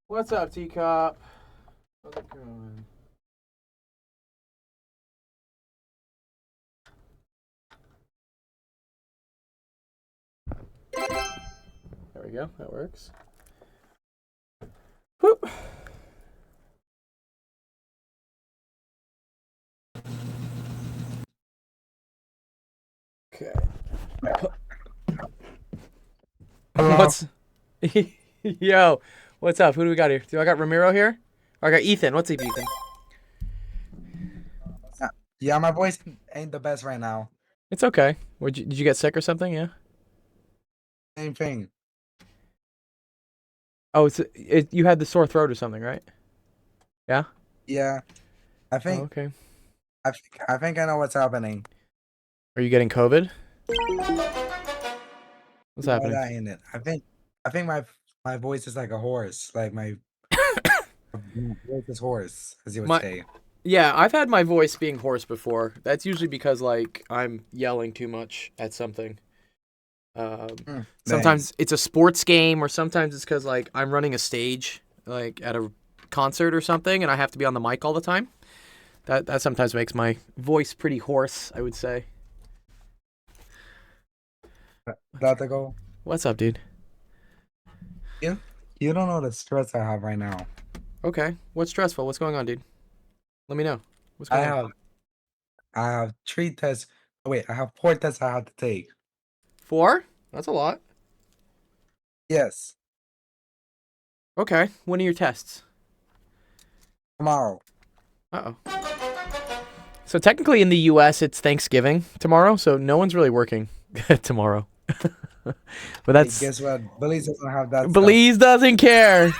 What's up, Teacup? How's it going? There we go. That works. Whoop. Okay. Hello. What's yo? What's up? Who do we got here? Do I got Ramiro here? Or I got Ethan. What's up, Ethan? Yeah, my voice ain't the best right now. It's okay. Did you get sick or something? Yeah. Same thing. Oh, you had the sore throat or something, right? Yeah. Yeah, I Oh, think okay. I know what's happening. Are you getting COVID? What's No, happening? that ain't it. I think my voice is like a horse. Like my voice is hoarse, as you would My say. Yeah, I've had my voice being hoarse before. That's usually because like I'm yelling too much at something. Dang. Sometimes it's a sports game, or sometimes it's because like I'm running a stage, like at a concert or something, and I have to be on the mic all the time. That sometimes makes my voice pretty hoarse, I would say. That to go. What's up, dude? You you don't know the stress I have right now. Okay, what's stressful? What's going on, dude? Let me know. What's I going on? have I have three tests. Wait, I have four tests I have to take. Four? That's a lot. Yes, Okay, when are your tests? tomorrow. Uh-oh. So technically in the U.S. it's Thanksgiving tomorrow, so no one's really working tomorrow. But Hey, that's guess what? Belize doesn't have that stuff. Belize doesn't care.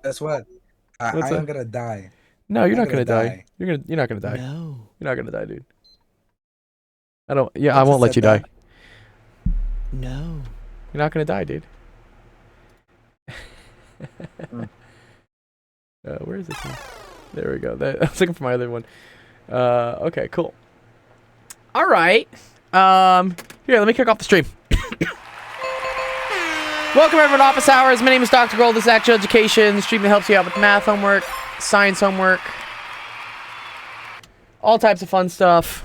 Guess what? I, What's I that? am gonna die. No, you're I'm not gonna gonna die. die. You're not gonna die. No. You're not gonna die, dude. I don't. Yeah, I I just won't let said you die. that. No. You're not gonna die, dude. Mm. Where is this one? There we go. I was looking for my other one. Okay, cool. All right. Here, let me kick off the stream. Welcome everyone to Office Hours. My name is Dr. Gold. This is Actual Education, the stream that helps you out with math homework, science homework, all types of fun stuff.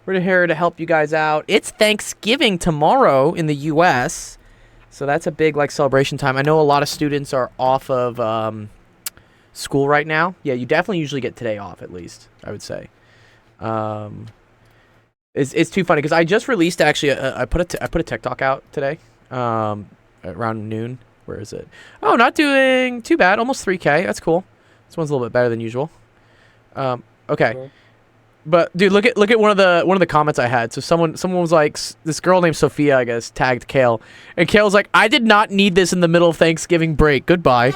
We're here to help you guys out. It's Thanksgiving tomorrow in the U.S., so that's a big like celebration time. I know a lot of students are off of school right now. Yeah, you definitely usually get today off at least, I would say. Um, it's too funny because I just released actually. I put a TikTok out today, around noon. Where is it? Oh, not doing too bad. Almost 3K. That's cool. This one's a little bit better than usual. Okay. Cool. But dude, look at one of the comments I had. So someone was like, this girl named Sophia, I guess, tagged Kale, and Kale was like, I did not need this in the middle of Thanksgiving break. Goodbye.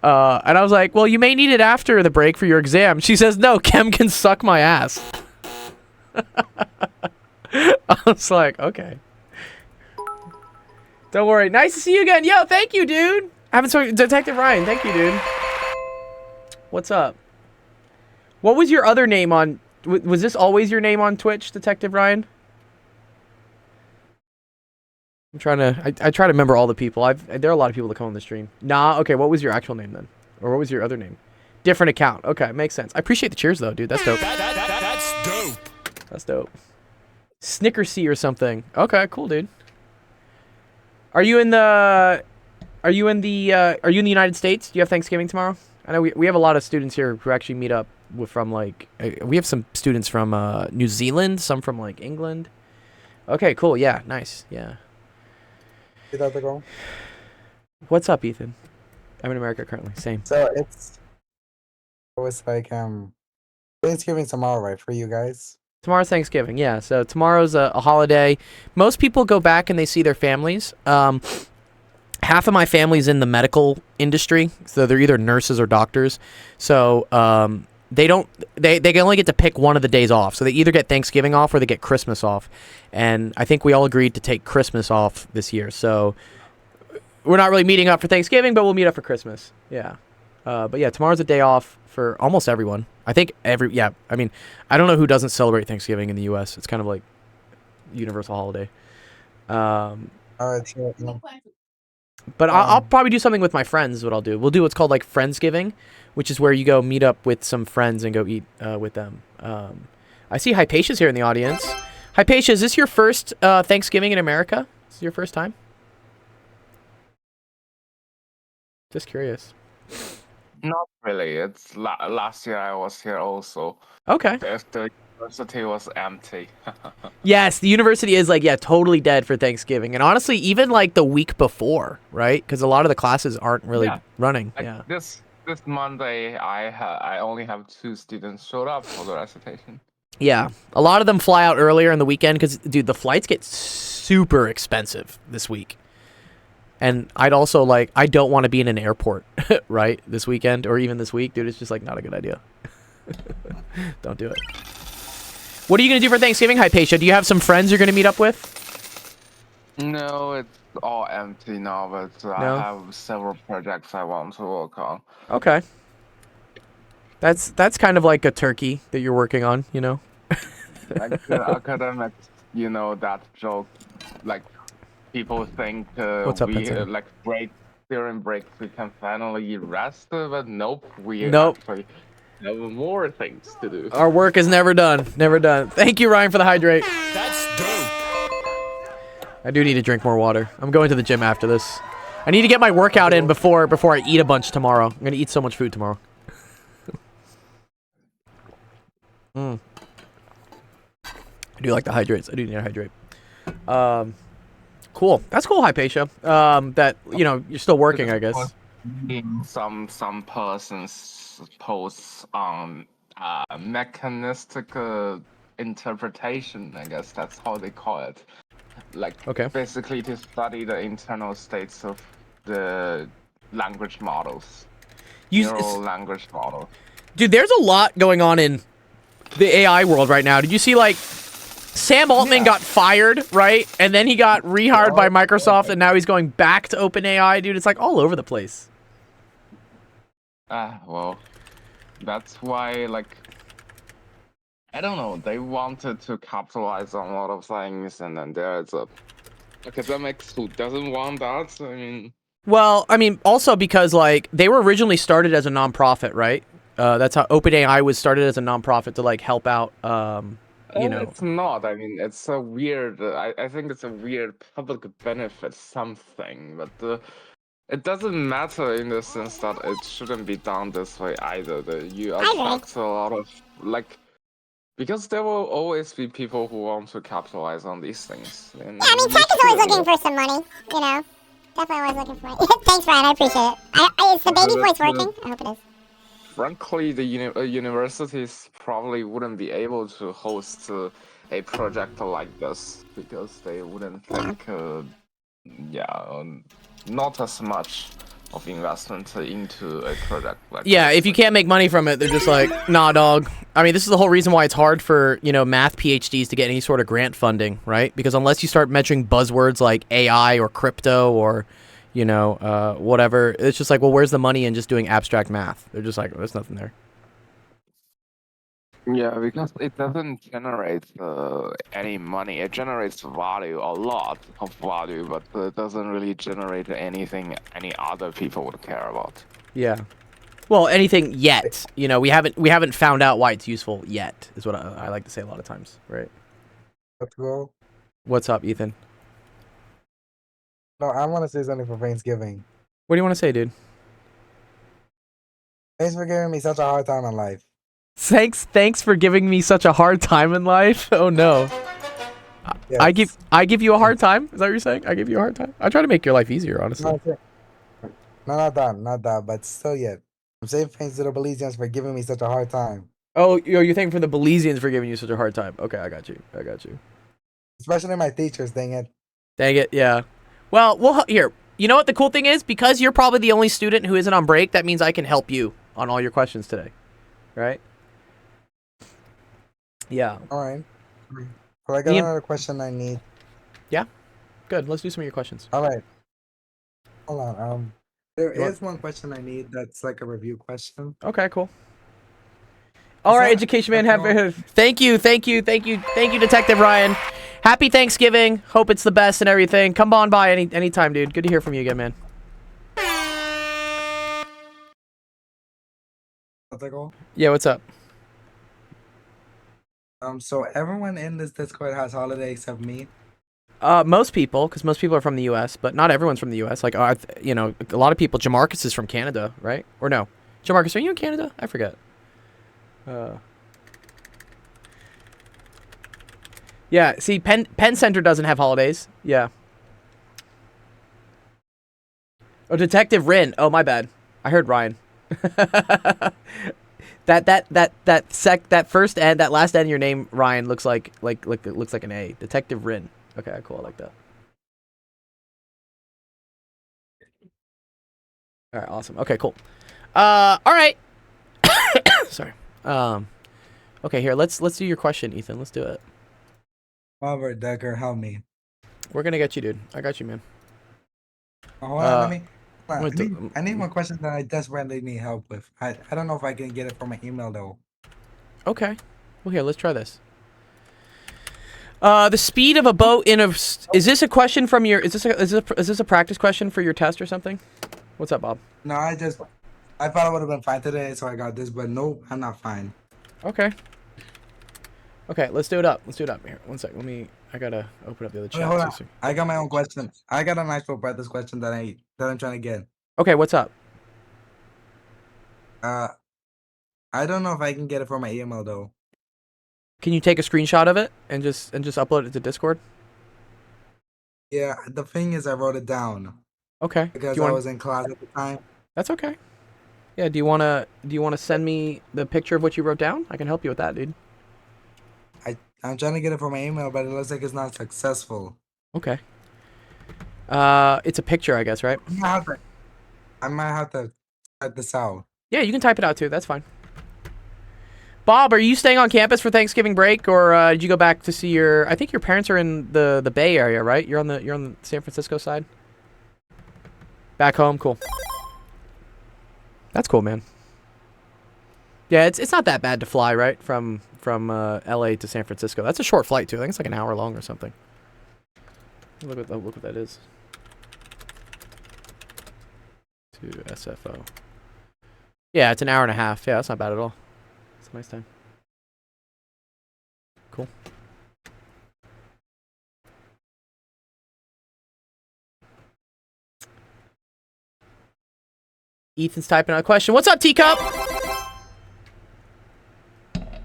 And I was like, well, you may need it after the break for your exam. She says, no, Kem can suck my ass. I was like, okay. Don't worry. Nice to see you again. Yo, thank you, dude. I haven't spoken Detective Ryan. Thank you, dude. What's up? What was your other name on? Was this always your name on Twitch, Detective Ryan? I'm trying to. I try to remember all the people. There are a lot of people that come on the stream. Nah. Okay. What was your actual name then, or what was your other name? Different account. Okay, makes sense. I appreciate the cheers though, dude. That's dope. That's dope. That's dope. Snickersy or something. Okay, cool, dude. Are you in the? Are you in the? Are you in the United States? Do you have Thanksgiving tomorrow? I know we have a lot of students here who actually meet up from like. We have some students from New Zealand, some from like England. Okay, cool. Yeah, nice. Yeah. See that to go? What's up, Ethan? I'm in America currently. Same. So it's like Thanksgiving tomorrow, right, for you guys? Tomorrow's Thanksgiving. Yeah, so tomorrow's a holiday. Most people go back and they see their families. Half of my family's in the medical industry, so they're either nurses or doctors. So they don't they can only get to pick one of the days off. So they either get Thanksgiving off or they get Christmas off. And I think we all agreed to take Christmas off this year. So we're not really meeting up for Thanksgiving, but we'll meet up for Christmas. Yeah. But yeah, tomorrow's a day off for almost everyone. I think yeah, I mean, I don't know who doesn't celebrate Thanksgiving in the US. It's kind of like universal holiday. Um, All right, so But I'll probably do something with my friends. Is what I'll do. We'll do what's called like Friendsgiving, which is where you go meet up with some friends and go eat with them. I see Hypatia's here in the audience. Hypatia, is this your first Thanksgiving in America? Is this your first time? Just curious. Not really. It's last year I was here also. Okay. The university was empty. Yes, the university is like, yeah, totally dead for Thanksgiving. And honestly, even like the week before, right? Because a lot of the classes aren't really running. Like Yeah. this Monday, I only have 2 students showed up for the recitation. Yeah. A lot of them fly out earlier in the weekend because, dude, the flights get super expensive this week. And I'd also like, I don't want to be in an airport, right? This weekend or even this week, dude. It's just like not a good idea. Don't do it. What are you going to do for Thanksgiving, Hypatia? Do you have some friends you're going to meet up with? No, it's all empty now, but No? I have several projects I want to work on. Okay. That's kind of like a turkey that you're working on, you know? Like the academics, you know, that joke, like people think What's up, we Benson? like during breaks we can finally rest, but nope, we Nope. actually have more things to do. Our work is never done. Never done. Thank you, Ryan, for the hydrate. That's dope. I do need to drink more water. I'm going to the gym after this. I need to get my workout in before I eat a bunch tomorrow. I'm going to eat so much food tomorrow. I do like the hydrates. I do need to hydrate. Cool. That's cool, Hypatia. That, you know, you're still working, I guess. Some persons posts on mechanistic interpretation. I guess that's how they call it. Like Okay. basically to study the internal states of the language models, neural language model. Dude, there's a lot going on in the AI world right now. Did you see, like, Sam Altman got fired, right? And then he got rehired by Microsoft, and now he's going back to OpenAI. Dude, it's like all over the place. Well, that's why, like, I don't know, they wanted to capitalize on a lot of things, and then there's a academics who doesn't want that. I mean, Well, I mean, also because, like, they were originally started as a nonprofit, right? That's how OpenAI was started as a nonprofit to, like, help out, you know. it's not. I mean, it's a weird. I think it's a weird public benefit something, but it doesn't matter in the sense that it shouldn't be done this way either. You attract a lot of like. Because there will always be people who want to capitalize on these things. And Yeah, I mean, tech is always looking for some money, you know? Definitely always looking for money. Thanks, Ryan, I appreciate it. Is the baby voice working? I hope it is. Frankly, the universities probably wouldn't be able to host a project like this because they wouldn't think, not as much of investment into a project like Yeah, this. if you can't make money from it, they're just like, nah, dog. I mean, this is the whole reason why it's hard for, you know, math PhDs to get any sort of grant funding, right? Because unless you start mentioning buzzwords like AI or crypto or, you know, whatever, it's just like, well, where's the money in just doing abstract math? They're just like, there's nothing there. Yeah, because it doesn't generate any money. It generates value, a lot of value, but it doesn't really generate anything any other people would care about. Yeah. Well, anything yet. You know, we haven't found out why it's useful yet, is what I like to say a lot of times, right? Let's go. What's up, Ethan? No, I want to say something for Thanksgiving. What do you want to say, dude? Thanks for giving me such a hard time in life. Thanks for giving me such a hard time in life. Oh no. Yes. I give you a hard time? Is that what you're saying? I give you a hard time? I try to make your life easier, honestly. No, not that, but still yet. I'm saying thanks to the Belizeans for giving me such a hard time. Oh, you're thanking for the Belizeans for giving you such a hard time. Okay, I got you. Especially my teachers, dang it. Dang it, yeah. Well, here. You know what the cool thing is? Because you're probably the only student who isn't on break, that means I can help you on all your questions today. Right? Yeah. Alright. But I got another question I need. Good. Let's do some of your questions. Alright. Hold on. There You want- is one question I need that's like a review question. Okay, cool. All right, that- education man. that's all? Thank you, Detective Ryan. Happy Thanksgiving. Hope it's the best and everything. Come on by anytime, dude. Good to hear from you again, man. Ethical. Yeah, what's up? So everyone in this Discord has holiday except me. Most people, because most people are from the U.S., but not everyone's from the U.S. Like, you know, a lot of people. Jamarcus is from Canada, right? Or no? Jamarcus, are you in Canada? I forget. Yeah. See, Penn Center doesn't have holidays. Yeah. Oh, Detective Rin. Oh, my bad. I heard Ryan. that first and that last end of your name, Ryan, looks like it looks like an A. Detective Rin. Okay, cool. I like that. All right, awesome. Okay, cool. All right. Sorry. Okay, here. Let's do your question, Ethan. Let's do it. Robert Decker, help me. We're gonna get you, dude. I got you, man. Oh, hold on, let me. wait, I need one question that I desperately need help with. I don't know if I can get it from my email though. Okay. Well, here. Let's try this. The speed of a boat in a. Is this a question from your? Is this a practice question for your test or something? What's up, Bob? No, I thought I would have been fine today, so I got this, but nope, I'm not fine. Okay. Okay, let's do it up. Let's do it up here. One sec. I gotta open up the other Wait, chat. hold on. I got my own question. I got an actual practice question that I'm trying to get. Okay, what's up? I don't know if I can get it from my email though. Can you take a screenshot of it and just upload it to Discord? Yeah, the thing is, I wrote it down Okay. because Do you I want? was in class at the time. That's okay. Yeah. Do you wanna send me the picture of what you wrote down? I can help you with that, dude. I'm trying to get it from my email, but it looks like it's not successful. Okay. It's a picture, I guess, right? I might have to check this out. Yeah, you can type it out too. That's fine. Bob, are you staying on campus for Thanksgiving break, or did you go back to see your? I think your parents are in the Bay Area, right? You're on the San Francisco side. Back home, cool. That's cool, man. Yeah, it's not that bad to fly, right? From LA to San Francisco. That's a short flight too. I think it's like an hour long or something. Look what that is. To SFO. Yeah, it's an hour and a half. Yeah, that's not bad at all. It's a nice time. Cool. Ethan's typing out a question. What's up, Teacup?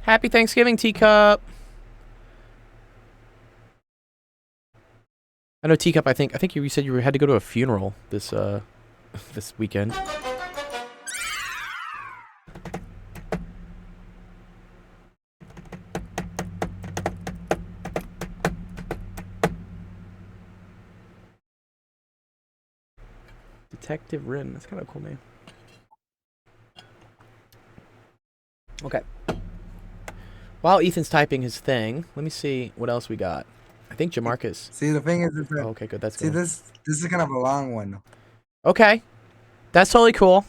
Happy Thanksgiving, Teacup. I know Teacup. I think you said you had to go to a funeral this this weekend. Detective Rin. That's kind of a cool name. Okay. While Ethan's typing his thing, let me see what else we got. I think Jamarcus. See, the thing is that, Oh, okay, good. That's see good. this is kind of a long one. Okay. That's totally cool.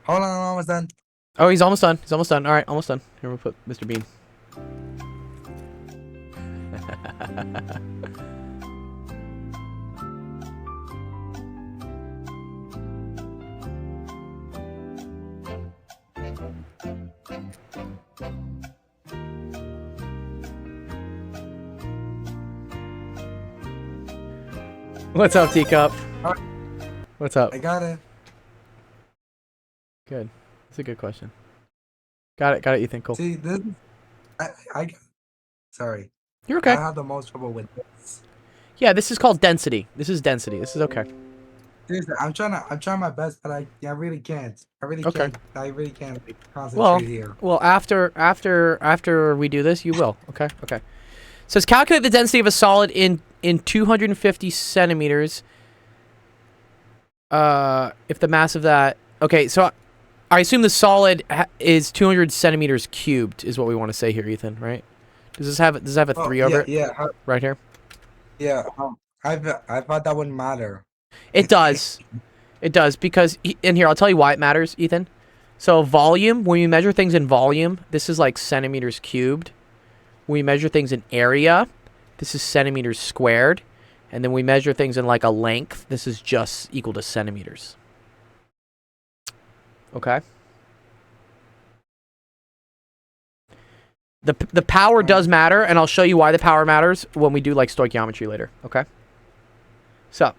Hold on, I'm almost done. Oh, he's almost done. He's almost done. All right, almost done. Here, we'll put Mr. Bean. What's up, Teacup? What's up? I got it. Good. That's a good question. Got it, Ethan. Cool. See, this I sorry. You're okay. I have the most trouble with this. Yeah, this is called density. This is density. This is okay. Seriously, I'm trying my best, but I really can't. I really Okay. can't. I really can't concentrate here. Well, after we do this, you will. Okay. Okay. Says calculate the density of a solid in 250 centimeters. If the mass of that. Okay, so I assume the solid is 200 centimeters cubed is what we want to say here, Ethan. Right? Does this have a 3 over it? Yeah, Right here. yeah. I thought that wouldn't matter. It does. It does because in here I'll tell you why it matters, Ethan. So volume, when we measure things in volume, this is like centimeters cubed. When we measure things in area, this is centimeters squared. And then we measure things in like a length, this is just equal to centimeters. Okay? The power does matter, and I'll show you why the power matters when we do like stoichiometry later. Okay. So,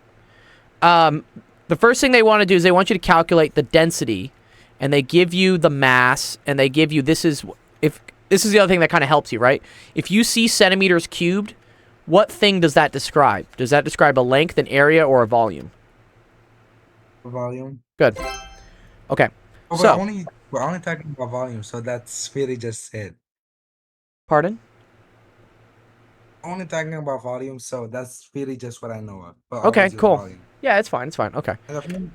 the first thing they want to do is they want you to calculate the density, and they give you the mass, and they give you this is the other thing that kind of helps you, right? If you see centimeters cubed, what thing does that describe? Does that describe a length, an area, or a volume? Volume. Good. Okay. Oh, but So, we're only talking about volume, so that's really just it. pardon? Only talking about volume, so that's really just what I know of. But Okay, always is cool. volume. Yeah, it's fine. It's fine. Okay. And the thing-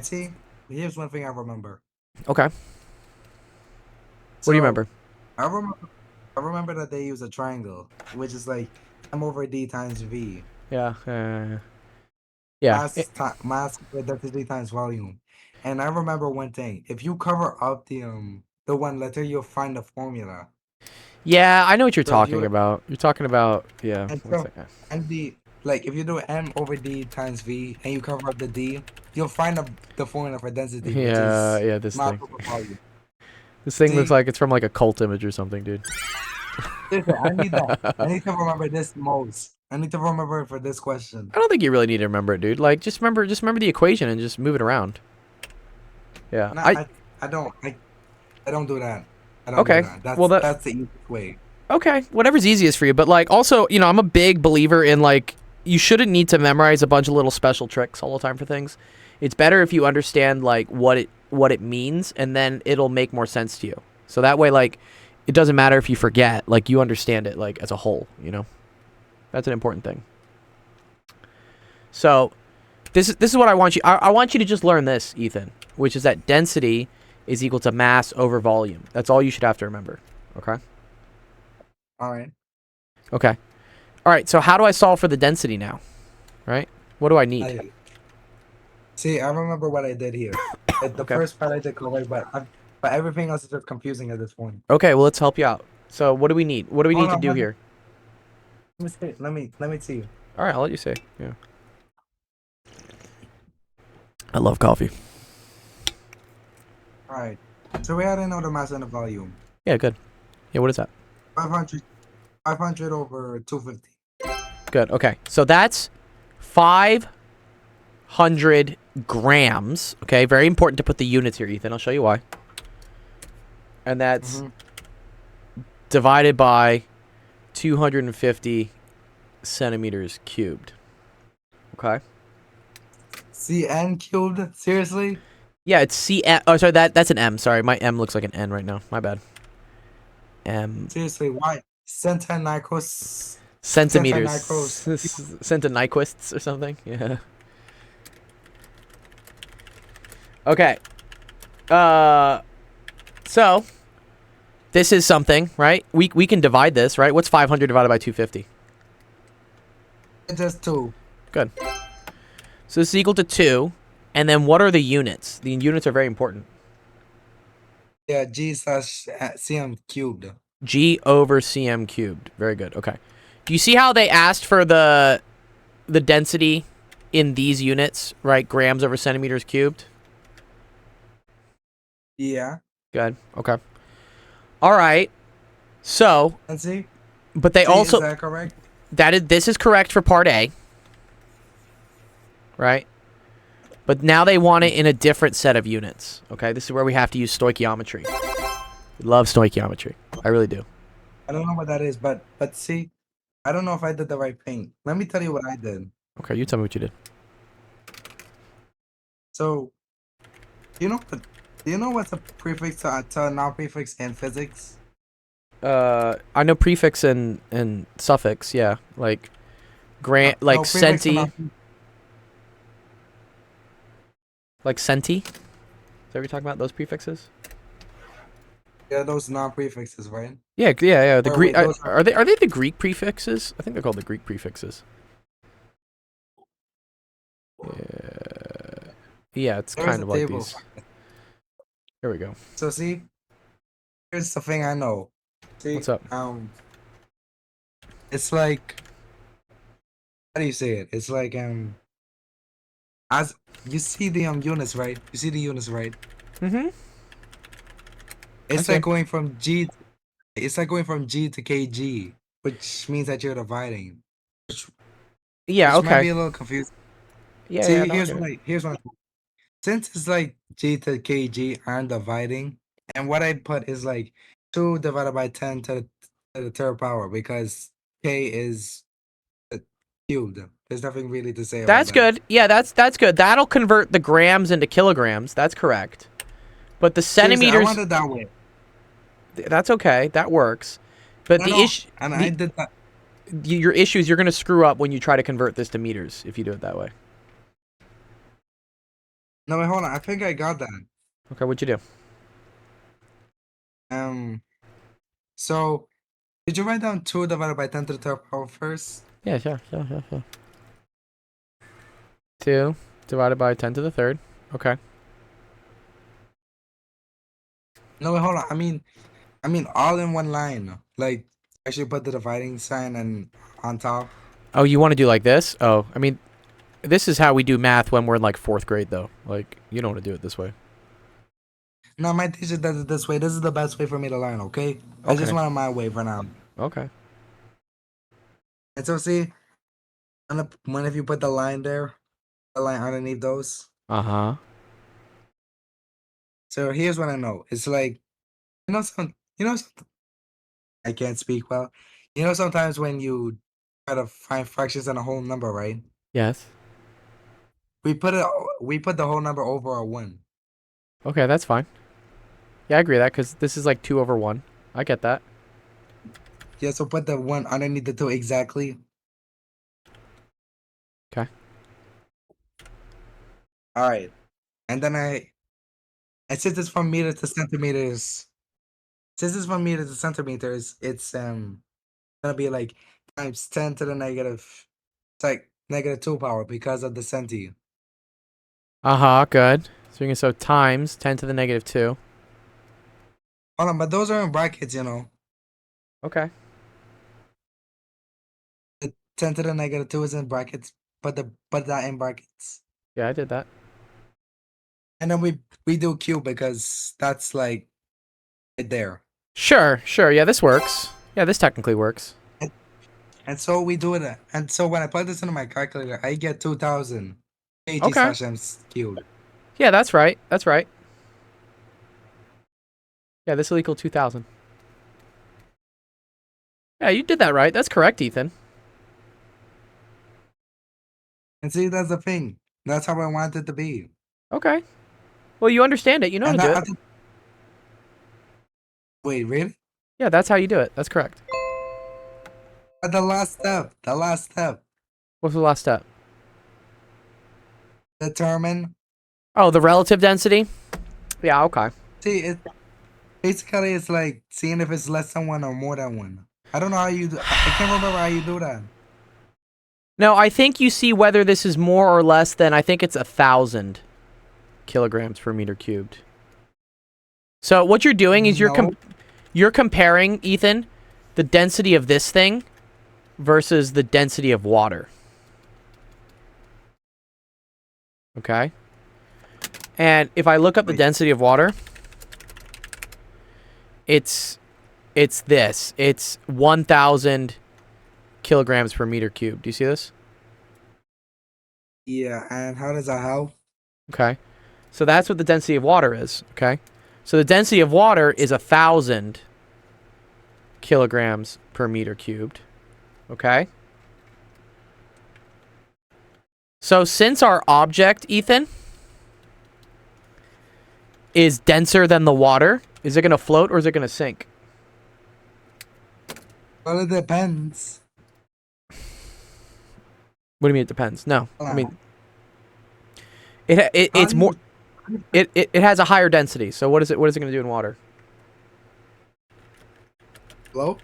see, here's one thing I remember. Okay. What do you So, remember? I remember that they use a triangle, which is like m over d times v. Yeah. Yeah. Mass density times volume. And I remember one thing: if you cover up the one letter, you'll find the formula. Yeah, I know what you're So if you talking about. You're talking about, yeah. And One so second. and if you do m over d times v and you cover up the d, you'll find the formula for density. Yeah, which is yeah, this mass thing. over volume. This thing looks See? like it's from like a cult image or something, dude. Listen, I need that. I need to remember this most. I need to remember it for this question. I don't think you really need to remember it, dude. Like, just remember the equation and just move it around. Yeah. No, I don't do that. I don't Okay, do that. That's, well, that's the easiest way. Okay, whatever's easiest for you. But like, also, you know, I'm a big believer in like, you shouldn't need to memorize a bunch of little special tricks all the time for things. It's better if you understand like what it means, and then it'll make more sense to you. So that way, like, it doesn't matter if you forget. Like, you understand it like as a whole. You know, that's an important thing. So, this is what I want you. I want you to just learn this, Ethan, which is that density is equal to mass over volume. That's all you should have to remember. Okay. All right. Okay. All right. So how do I solve for the density now? Right? What do I need? See, I remember what I did here. The Okay. first part I did correct, but everything else is just confusing at this point. Okay. Well, let's help you out. So what do we need? What do we Hold need to on, do hold on. here? Let me see. All right. I'll let you say. Yeah. I love coffee. All right. So we had to know the mass and the volume. Yeah. Good. Yeah. What is that? 500 over 250. Good. Okay. So that's 500 grams. Okay. Very important to put the units here, Ethan. I'll show you why. And that's divided by 250 centimeters cubed. Okay. CN cubed? Seriously? Yeah, it's CM. Oh, sorry, that's an M. Sorry, my M looks like an N right now. My bad. M. Seriously, why? Centinicros. Centimeters. Centinicros. Centiniquists or something. Yeah. Okay. So this is something, right? We can divide this, right? What's 500 divided by 250? Just 2. Good. So this is equal to 2. And then what are the units? The units are very important. Yeah, G/cm cubed. G over cm cubed. Very good. Okay. Do you see how they asked for the density in these units, right? Grams over centimeters cubed? Yeah. Good. Okay. All right. So, And see? but they See, also is that correct? this is correct for part A. Right? But now they want it in a different set of units. Okay? This is where we have to use stoichiometry. Love stoichiometry. I really do. I don't know what that is, but see, I don't know if I did the right thing. Let me tell you what I did. Okay, you tell me what you did. So, do you know what's a prefix to a non-prefix in physics? I know prefix and suffix, yeah. Like like No, prefix and centi, non- like centi. Is that what you're talking about? Those prefixes? Yeah, those non-prefixes, right? Yeah, yeah. The Or Greek wait, those are they the Greek prefixes? I think they're called the Greek prefixes. Yeah, yeah. It's There's kind a of like table. these. Here we go. So see, here's the thing I know. See, What's up? It's like, how do you say it? It's like as you see the units, right? You see the units, right? Mm-hmm. It's Okay. like going from G It's like going from G to kg, which means that you're dividing. Yeah, Which might be okay. a little confusing. Yeah, See, yeah, no, I get it. here's what since it's like G to kg, I'm dividing, and what I put is like 2 divided by 10 to the third power because k is cubed. There's nothing really to say about That's that. good. Yeah, that's good. That'll convert the grams into kilograms. That's correct. But the Seriously, I centimeters, wanted that way. that's okay. That works. But I the know, issue, and I did that. your issue is you're going to screw up when you try to convert this to meters if you do it that way. No, wait, hold on. I think I got that. Okay, what'd you do? So did you write down 2 divided by 10 to the third power first? Yeah, sure. 2 divided by 10 to the third. Okay. No, wait, hold on. I mean all in one line. Like I should put the dividing sign and on top. Oh, you want to do like this? Oh, I mean, this is how we do math when we're in like 4th grade, though. Like, you don't want to do it this way. No, my teacher does it this way. This is the best way for me to learn, okay? I just Okay. want my way for now. Okay. And so see, when if you put the line there, the line underneath those. Uh-huh. So here's what I know. It's like some I can't speak well. You know sometimes when you try to find fractions in a whole number, right? Yes. We put the whole number over a 1. Okay, that's fine. Yeah, I agree with that because this is like 2 over 1. I get that. Yeah, so put the 1 underneath the 2 exactly. Okay. All right. And then I since it's from meters to centimeters, it's gonna be like times 10 to the negative. It's like negative 2 power because of the centi. Uh-huh, good. So you can so times 10 to the negative 2. Hold on, but those are in brackets, you know. Okay. The 10 to the negative 2 is in brackets, put that in brackets. Yeah, I did that. And then we do cube because that's like right there. Sure. Yeah, this works. Yeah, this technically works. And so we do it. And so when I plug this into my calculator, I get 2000 kg Okay. slash m cubed. Yeah, that's right. That's right. Yeah, this will equal 2,000. Yeah, you did that right. That's correct, Ethan. And see, that's the thing. That's how I want it to be. Okay. Well, you understand it. You know how And to do that, it. wait, really? Yeah, that's how you do it. That's correct. But the last step, What's the last step? determine. Oh, the relative density? Yeah, okay. See, basically it's like seeing if it's less than 1 or more than 1. I don't know how you do. I can't remember how you do that. No, I think you see whether this is more or less than, I think it's 1,000 kilograms per meter cubed. So what you're doing is No. you're comparing, Ethan, the density of this thing versus the density of water. Okay? And if I look up the Wait. density of water, it's this. It's 1,000 kilograms per meter cubed. Do you see this? Yeah, and how does that help? Okay. So that's what the density of water is. Okay. So the density of water is 1,000 kilograms per meter cubed. Okay. So since our object, Ethan, is denser than the water, is it going to float or is it going to sink? Well, it depends. What do you mean it depends? No. I Wow. mean it's more it has a higher density. So what is it going to do in water? Float,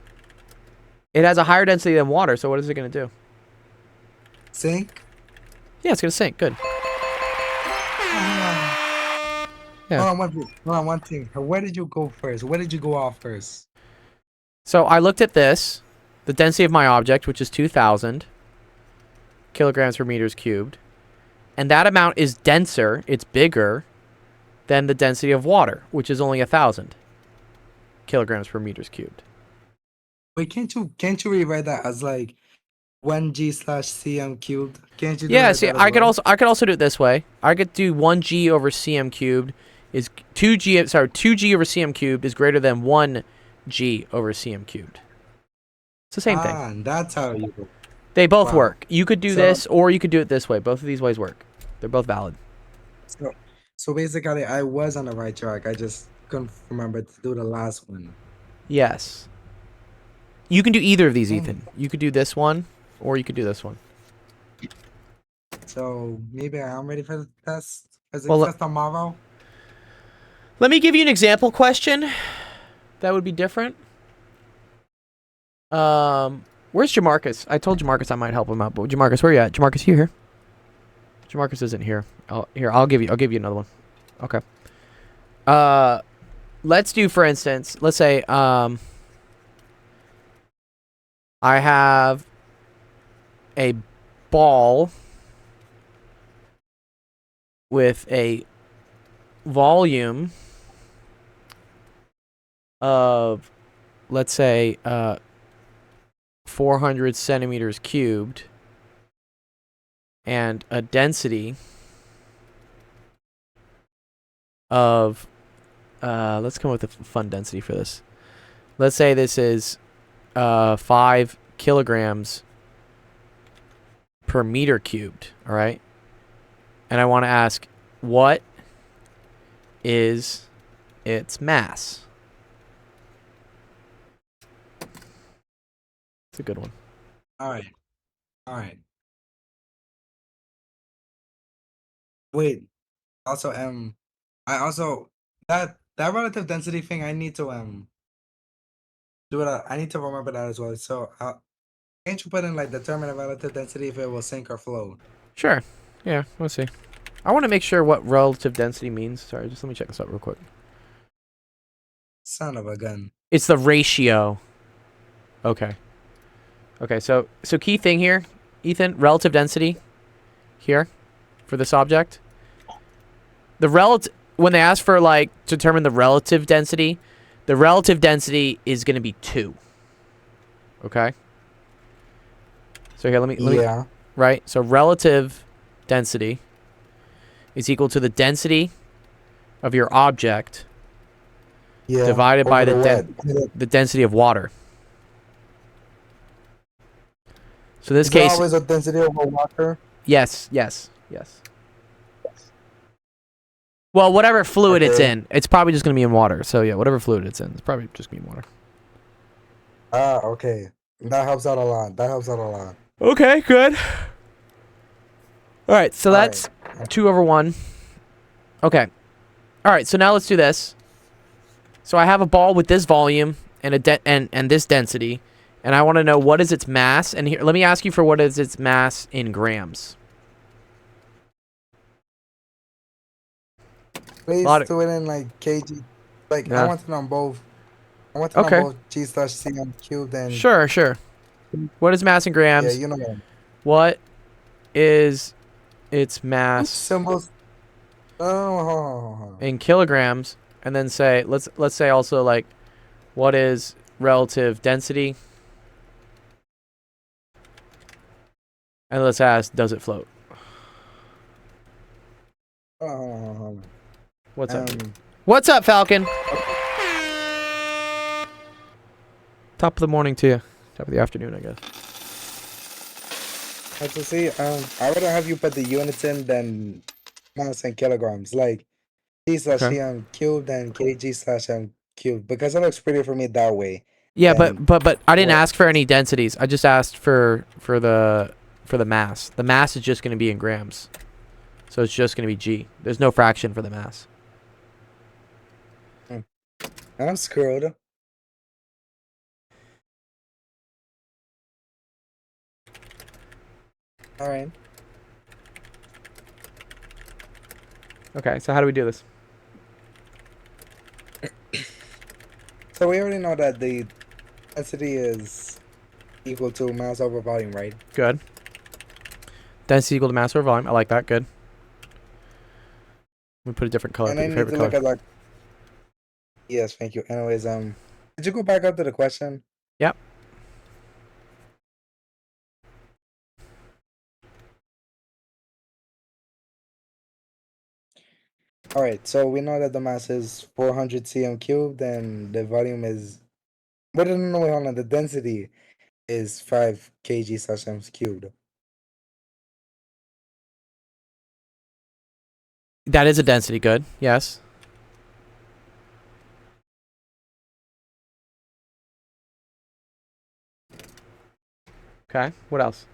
It has a higher density than water, so what is it going to do? sink. Yeah, it's going to sink. Good. Yeah. Hold on one thing. Where did you go first? Where did you go off first? So I looked at this, the density of my object, which is 2,000 kilograms per meters cubed. And that amount is denser, it's bigger, than the density of water, which is only 1,000 kilograms per meters cubed. Wait, can't you rewrite that as like 1g/cm cubed? Can't you do Yeah, like see, that as well? I could also do it this way. I could do 1g over cm cubed is 2g over cm cubed is greater than 1g over cm cubed. It's the same thing. Ah, that's how you do. They both Wow. work. You could do So- this or you could do it this way. Both of these ways work. They're both valid. So basically, I was on the right track. I just couldn't remember to do the last one. Yes. You can do either of these, Mm. Ethan. You could do this one or you could do this one. So maybe I am ready for the test. Is it Well, test tomorrow? Let me give you an example question that would be different. Where's Jamarcus? I told Jamarcus I might help him out, but Jamarcus, where you at? Jamarcus, you here? Jamarcus isn't here. I'll give you another one. Okay. Let's do, for instance, let's say I have a ball with a volume of, let's say, 400 centimeters cubed and a density of, let's come up with a fun density for this. Let's say this is 5 kilograms per meter cubed, all right? And I want to ask, what is its mass? It's a good one. All right. All right. Wait. Also, I also that relative density thing. I need to do it. I need to remember that as well. So, can't you put in like determine the relative density if it will sink or float? Sure. Yeah, we'll see. I want to make sure what relative density means. Sorry, just let me check this out real quick. Son of a gun. It's the ratio. Okay. Okay, so key thing here, Ethan, relative density here for this object. The when they ask for like to determine the relative density is going to be 2. Okay? So here let me Yeah. right? So relative density is equal to the density of your object Yeah. divided by over the what? the density of water. So in this Is there case, always a density over water? yes. Well, whatever fluid it's Okay. in, it's probably just going to be in water. So yeah, whatever fluid it's in, it's probably just going to be in water. Ah, okay. That helps out a lot. Okay, good. All right, so All that's 2 over 1. Okay. All right, so now let's do this. So I have a ball with this volume and and this density, and I want to know what is its mass. And here, let me ask you for what is its mass in grams. Please Lot of- do it in like kg. Like Yeah. I want to know both. I want to Okay. know both g/cm cubed and Sure. What is mass in grams? yeah, you know what. What is its mass Symbols. Oh, in kilograms? And then say let's say also like what is relative density? And let's ask, does it float? What's up? What's up, Falcon? Top of the morning to you. Top of the afternoon, I guess. Let's just see. I would have you put the units in than mass in kilograms, like g/cm cubed and kg/m cubed, because it looks pretty for me that way. Yeah, And but I didn't what- ask for any densities. I just asked for the mass. The mass is just going to be in grams. So it's just going to be G. There's no fraction for the mass. I'm screwed. All right. Okay, so how do we do this? So we already know that the density is equal to mass over volume, right? Good. Density equal to mass over volume. I like that. Good. Let me put a different color. And Put I your need to favorite look color. at like. Yes, thank you. Anyways, did you go back up to the question? Yep. All right, so we know that the mass is 400 cm cubed, and the volume is. But no, wait, hold on. The density is 5 kg/m cubed. That is a density. Good. Yes. Okay. What else?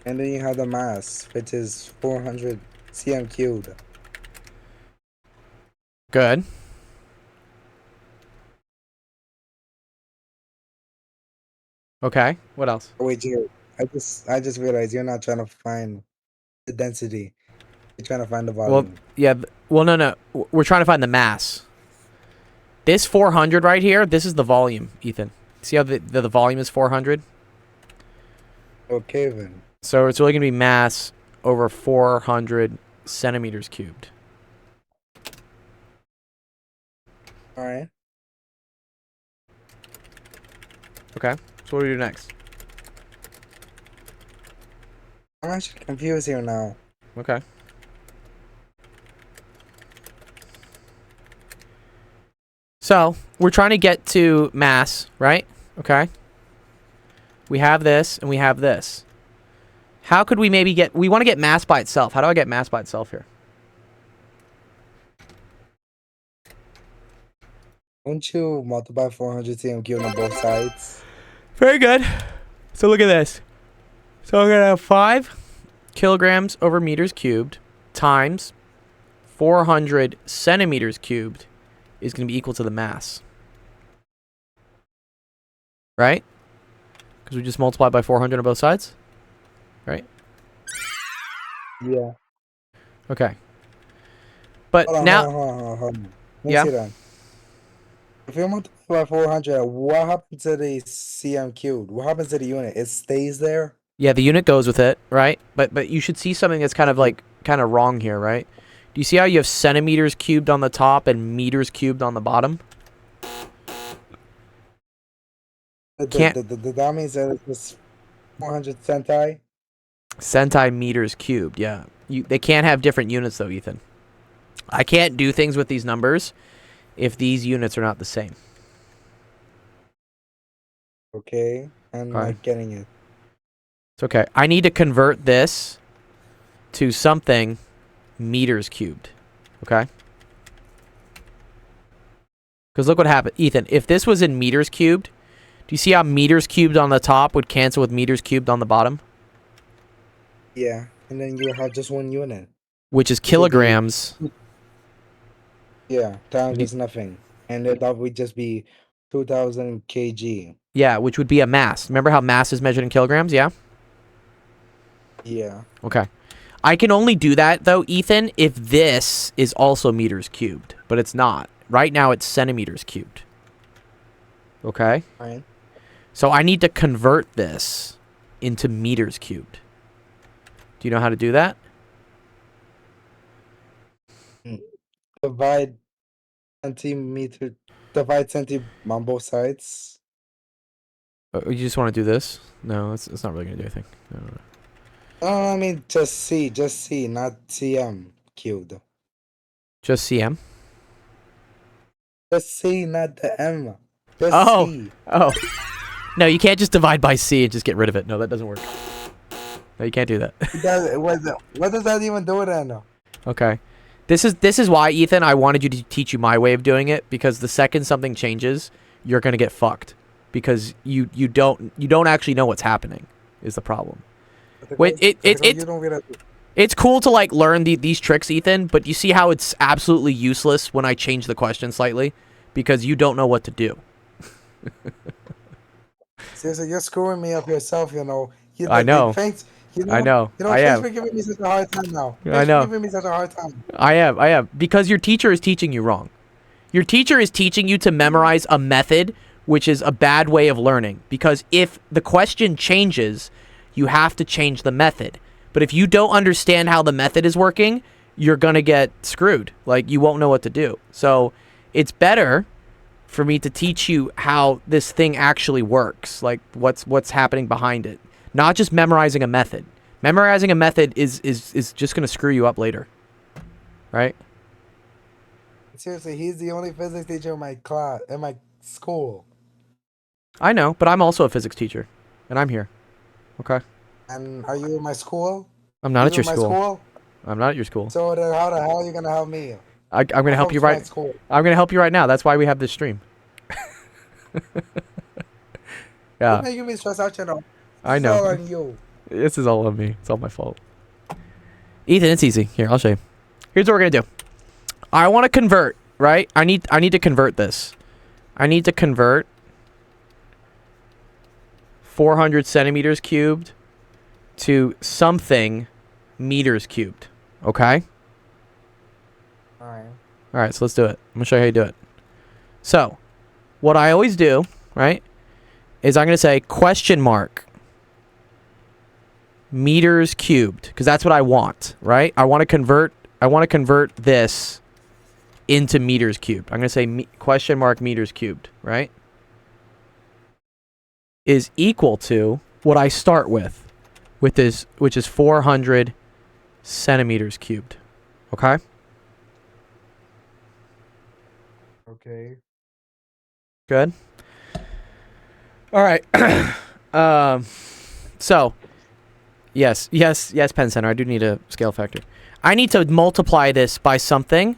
And then you have the mass, which is 400 cm cubed. Good. Okay. What else? Oh, wait, Jared, I just realized you're not trying to find the density. You're trying to find the Well, volume. yeah. Well, no. We're trying to find the mass. This 400 right here, this is the volume, Ethan. See how the volume is 400? Okay, then. So it's really going to be mass over 400 centimeters cubed. All right. Okay. So what do we do next? I'm actually confused here now. Okay. So we're trying to get to mass, right? Okay. We have this and we have this. How could we maybe get... We want to get mass by itself. How do I get mass by itself here? Won't you multiply 400 cm cubed on both sides? Very good. So look at this. So we're going to have 5 kilograms over meters cubed times 400 centimeters cubed is going to be equal to the mass. Right? Because we just multiplied by 400 on both sides? Right? Yeah. Okay. But Hold on, now... hold on. Let me Yeah. see that. If you multiply by 400, what happens to the cm cubed? What happens to the unit? It stays there? Yeah, the unit goes with it, right? But you should see something that's kind of wrong here, right? Do you see how you have centimeters cubed on the top and meters cubed on the bottom? Can't- That means that it's 400 centi? Centimeters cubed, yeah. They can't have different units though, Ethan. I can't do things with these numbers if these units are not the same. Okay, I'm Alright. not getting it. It's okay. I need to convert this to something meters cubed. Okay? Because look what happened. Ethan, if this was in meters cubed, do you see how meters cubed on the top would cancel with meters cubed on the bottom? Yeah, and then you have just one unit. Which is kilograms. Yeah, times You- is nothing. And then that would just be 2000 kg. Yeah, which would be a mass. Remember how mass is measured in kilograms? Yeah? Yeah. Okay. I can only do that, though, Ethan, if this is also meters cubed. But it's not. Right now, it's centimeters cubed. Okay? Right. So I need to convert this into meters cubed. Do you know how to do that? Divide centi on both sides. You just want to do this? No, it's not really going to do anything. No. No, I mean just C, not cm cubed. Just CM? Just C, not the M. Just Oh. C. Oh. No, you can't just divide by C and just get rid of it. No, that doesn't work. No, you can't do that. What does that even do then? Okay. This is why, Ethan, I wanted you to teach you my way of doing it, because the second something changes, you're gonna get fucked. Because you don't actually know what's happening is the problem. Wait, it's cool to like learn these tricks, Ethan, but you see how it's absolutely useless when I change the question slightly? Because you don't know what to do. Seriously, you're screwing me up yourself, you know. I know. Thanks. I know. You know, I thanks am. for giving me such a hard time now. I Thanks know. for giving me such a hard time. I have. Because your teacher is teaching you wrong. Your teacher is teaching you to memorize a method, which is a bad way of learning. Because if the question changes, you have to change the method. But if you don't understand how the method is working, you're going to get screwed. Like, you won't know what to do. So it's better for me to teach you how this thing actually works. Like, what's happening behind it. Not just memorizing a method. Memorizing a method is just going to screw you up later. Right? Seriously, he's the only physics teacher in my class, in my school. I know, but I'm also a physics teacher, and I'm here. Okay? And are you in my school? I'm not at You your in my school. I'm not at your school. So then how the hell are you gonna help me? I'm going to help you Hope's my right. school. I'm going to help you right now. That's why we have this stream. You're Yeah, making me stress out, you know. I It's all know. on you. This is all on me. It's all my fault. Ethan, it's easy. Here, I'll show you. Here's what we're gonna do. I want to convert, right? I need to convert this. I need to convert 400 centimeters cubed to something meters cubed. Okay? Alright. Alright, so let's do it. I'm gonna show you how you do it. So, what I always do, right, is I'm gonna say question mark meters cubed, because that's what I want, right? I want to convert this into meters cubed. I'm going to say question mark meters cubed, right? Is equal to what I start with this, which is 400 centimeters cubed. Okay? Okay. Good. All right. So, yes, Penn Center. I do need a scale factor. I need to multiply this by something.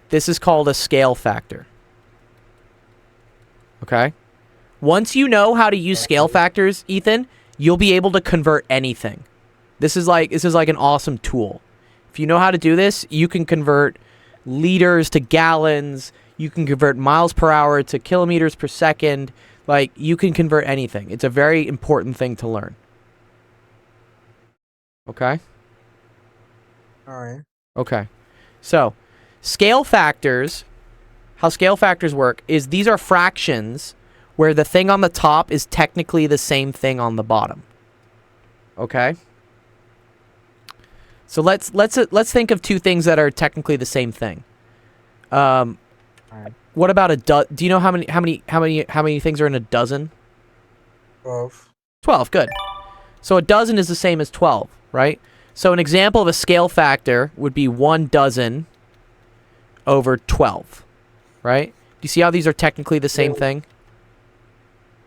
This is called a scale factor. Okay? Once you know how to use scale factors, Ethan, you'll be able to convert anything. This is like an awesome tool. If you know how to do this, you can convert liters to gallons. You can convert miles per hour to kilometers per second. Like, you can convert anything. It's a very important thing to learn. Okay? Alright. Okay. So, scale factors, how scale factors work is these are fractions where the thing on the top is technically the same thing on the bottom. Okay? So let's think of two things that are technically the same thing. What about a do you know how many things are in a dozen? 12. 12, good. So a dozen is the same as 12, right? So an example of a scale factor would be 1 dozen over 12, right? Do you see how these are technically the same thing?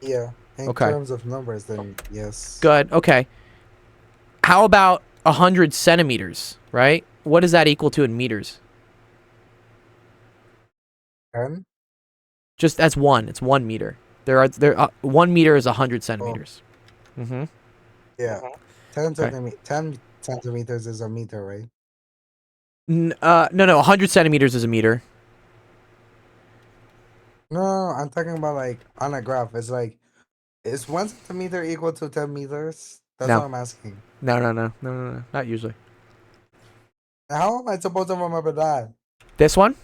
Yeah. In Okay. terms of numbers, then yes. Good, okay. How about 100 centimeters, right? What is that equal to in meters? 10? Just as one, it's 1 meter. 1 meter is 100 centimeters. Mm-hmm. Yeah. 10 Okay. centimeters. 10 centimeters is a meter, right? No, 100 centimeters is a meter. No, I'm talking about like on a graph. It's like, is 1 centimeter equal to 10 meters? That's No. what I'm asking. No, not usually. How am I supposed to remember that? This one?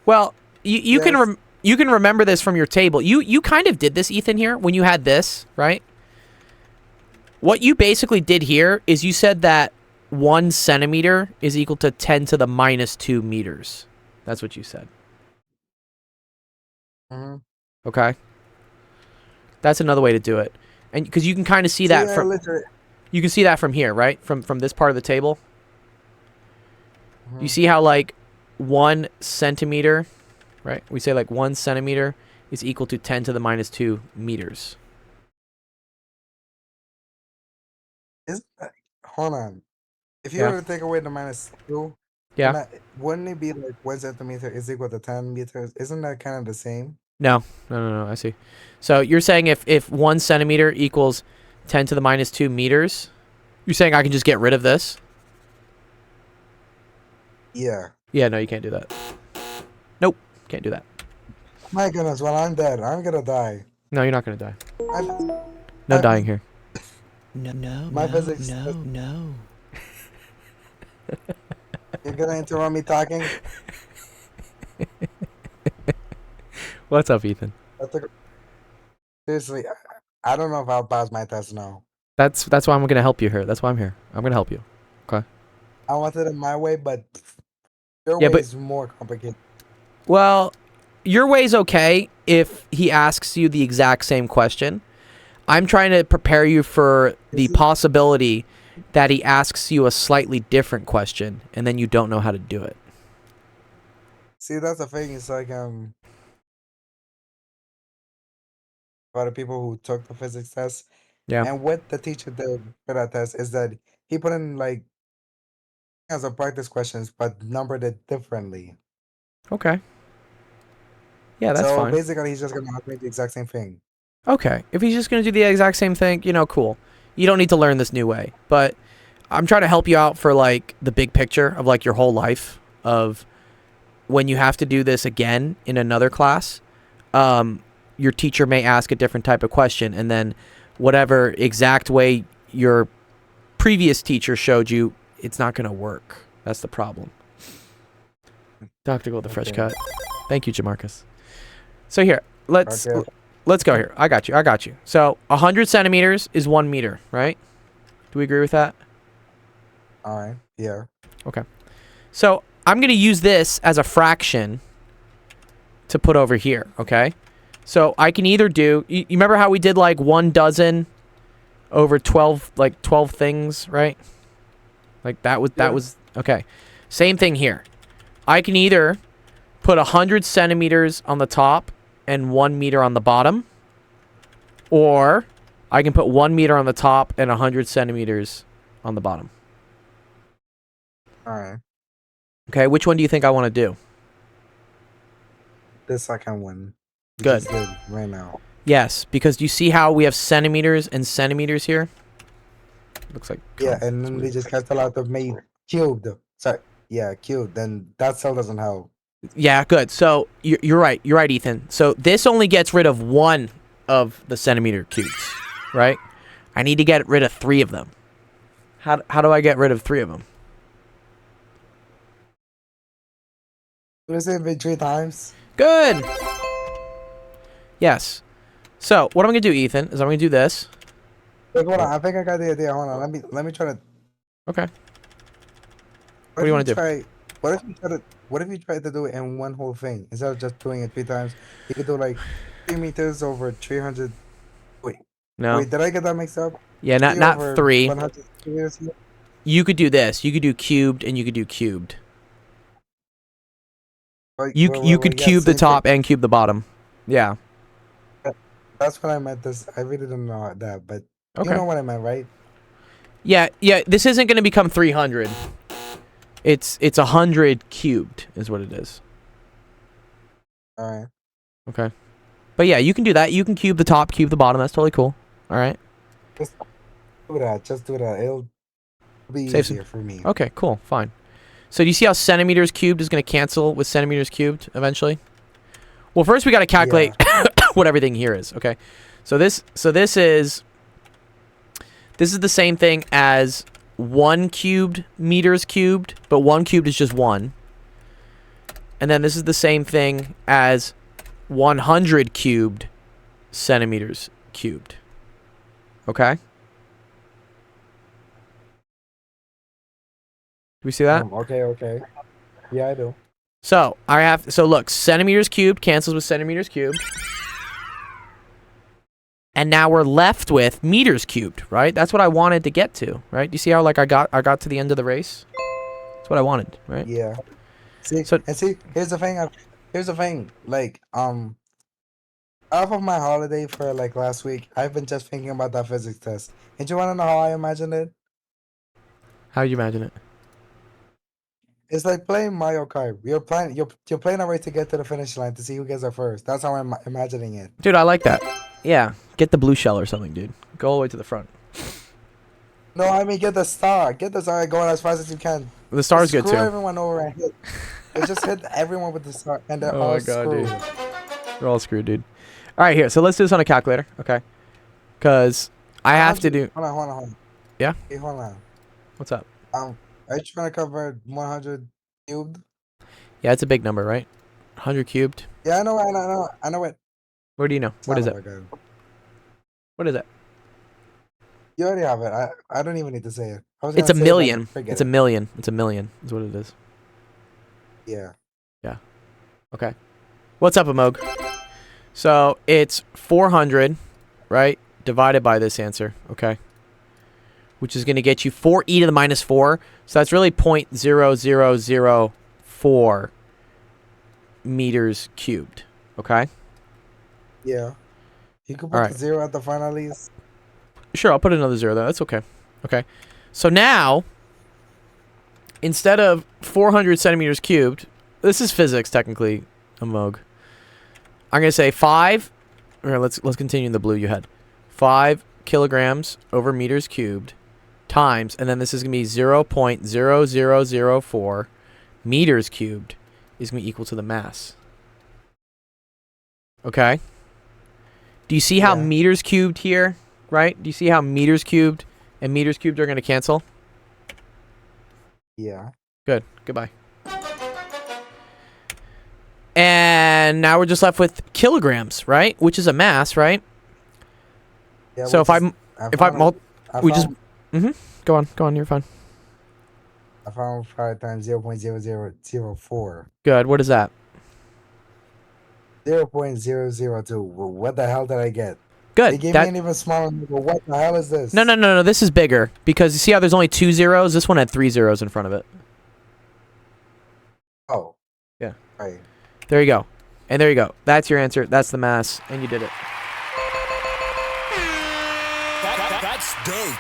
Well, you can Yes. you can remember this from your table. You kind of did this, Ethan, here when you had this, right? What you basically did here is you said that 1 centimeter is equal to 10 to the minus 2 meters. That's what you said. Mm-hmm. Okay? That's another way to do it. And because you can kind of see that from you can see that from here, right? From this part of the table. You see how like 1 centimeter, right? We say like 1 centimeter is equal to 10 to the minus 2 meters. Hold on. If you Yeah. were to take away the minus 2, Yeah. wouldn't it be like 1 centimeter is equal to 10 meters? Isn't that kind of the same? No. I see. So you're saying if 1 centimeter equals 10 to the minus 2 meters, you're saying I can just get rid of this? Yeah. Yeah, no, you can't do that. Nope, can't do that. My goodness, well, I'm dead. I'm gonna die. No, you're not gonna die. My, No I- dying here. My physics. No. You're gonna interrupt me talking? What's up, Ethan? Seriously, I don't know if I'll pass my test now. That's why I'm gonna help you here. That's why I'm here. I'm gonna help you. I wanted it my way, but your Yeah, way but- is more complicated. Well, your way's okay if he asks you the exact same question. I'm trying to prepare you for the Is it- possibility that he asks you a slightly different question, and then you don't know how to do it. See, that's the thing. It's like about the people who took the physics test, Yeah. and what the teacher did for that test is that he put in like as a practice questions, but numbered it differently. Okay. Yeah, that's So fine. basically, he's just gonna ask me the exact same thing. Okay. If he's just going to do the exact same thing, cool. You don't need to learn this new way. But I'm trying to help you out for, like, the big picture of, like, your whole life of when you have to do this again in another class, your teacher may ask a different type of question, and then whatever exact way your previous teacher showed you, it's not going to work. That's the problem. Dr. Gold, the fresh Okay. cut. Thank you, Jamarcus. So here, let's go here. I got you. So 100 centimeters is 1 meter, right? Do we agree with that? All right. Yeah. So I'm going to use this as a fraction to put over here, okay? So I can either do, you remember how we did like 1 dozen over 12, like 12 things, right? Like that was, okay. Same thing here. I can either put 100 centimeters on the top and 1 meter on the bottom, or I can put 1 meter on the top and 100 centimeters on the bottom. All right. Okay, which one do you think I want to do? The second one. you Good. just did right now. Yes, because do you see how we have centimeters and centimeters here? Looks like Yeah, and then they just cancel out the me cubed. Sorry. Yeah, cubed. Then that still doesn't help. yeah, good. So you're right. You're right, Ethan. So this only gets rid of 1 of the centimeter cubes, right? I need to get rid of 3 of them. How do I get rid of 3 of them? What is it been 3 times? Good. Yes. So what I'm gonna do, Ethan, is I'm gonna do this. Wait, hold on. I think I got the idea. Hold on. Let me try to. Okay. What do you wanna do? What if you try to do it in one whole thing instead of just doing it 3 times? You could do like 3 meters over 300. No. Wait, did I get that mixed up? Yeah, 3 not over 3. 100 meters? You could do this. You could do cubed and you could do cubed. Wait, You wait, you wait, could wait, yeah, cube the same thing. top and cube the bottom. Yeah. That's what I meant. This I really don't know that, but Okay. you know what I meant, right? Yeah. This isn't going to become 300. It's 100 cubed is what it is. All right. Okay. But yeah, you can do that. You can cube the top, cube the bottom. That's totally cool. All right. Just do that. Just do that. It'll be Save some- easier for me. Okay, cool. Fine. So do you see how centimeters cubed is going to cancel with centimeters cubed eventually? Well, first we got to calculate what everything here is. Okay. So this is the same thing as 1 cubed meters cubed, but 1 cubed is just 1. And then this is the same thing as 100 cubed centimeters cubed. Okay? Do we see that? Okay. Yeah, I do. So look, centimeters cubed cancels with centimeters cubed. And now we're left with meters cubed, right? That's what I wanted to get to, right? Do you see how like I got to the end of the race? That's what I wanted, right? Yeah. See, So- here's the thing. Like, off of my holiday for like last week, I've been just thinking about that physics test. And you want to know how I imagined it? How do you imagine it? It's like playing Mario Kart. You're playing a race to get to the finish line to see who gets there first. That's how I'm imagining it. Dude, I like that. Yeah. Get the blue shell or something, dude. Go all the way to the front. No, I mean get the star. Get the star going as fast as you can. The star's good Screw too. everyone over and hit. Just hit everyone with the star, and they're Oh all my God, screwed. dude. They're all screwed, dude. All right, here. So let's do this on a calculator, okay? Because I have to do. Hold on. Yeah? Hey, hold on. What's up? Are you trying to cover 100 cubed? Yeah, it's a big number, right? 100 cubed. Yeah, I know it. What do you know? What is it? Good. What is it? You already have it. I don't even need to say it. I was It's a gonna say it, but million. forget It's a it. million. It's a million. Is what it is. Yeah. Okay. What's up, Amog? So it's 400, right? Divided by this answer. Okay. which is going to get you 4e to the minus 4. So that's really 0.0004 meters cubed. Okay? Yeah. You could put Alright. the 0 at the front at least. Sure, I'll put another 0 there. That's okay. Okay. So now, instead of 400 centimeters cubed, this is physics, technically, Amog. I'm going to say 5. Or let's continue in the blue you had. 5 kilograms over meters cubed times, and then this is going to be 0.0004 meters cubed is going to be equal to the mass. Okay? Do you see how Yeah. meters cubed here, right? Do you see how meters cubed and meters cubed are going to cancel? Yeah. Good. Goodbye. And now we're just left with kilograms, right? Which is a mass, right? Yeah. So if which is- if I found- mul- I we just found- go on, you're fine. I found 5 times 0.0004. Good. What is that? 0.002. Well, what the hell did I get? Good. They gave That me an even smaller number. What the hell is this? no. This is bigger because you see how there's only 2 zeros. This one had 3 zeros in front of it. Oh. Yeah. Right. There you go. And there you go. That's your answer. That's the mass, and you did it. That's dope.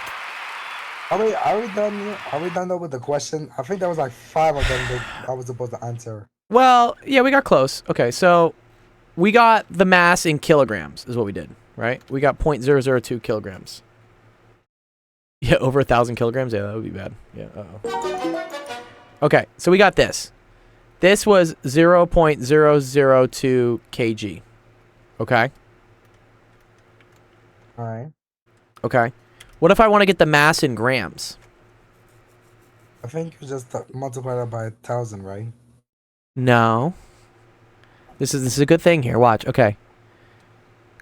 Are we done? Are we done though with the question? I think there was like 5 of them that I was supposed to answer. Well, yeah, we got close. Okay, so we got the mass in kilograms is what we did, right? We got 0.002 kilograms. Yeah, over 1,000 kilograms. Yeah, that would be bad. Yeah. Uh-oh. Okay, so we got this. This was 0.002 kg. Okay. All right. Okay. What if I want to get the mass in grams? I think you just multiply that by 1,000, right? No. This is a good thing here. Watch. Okay.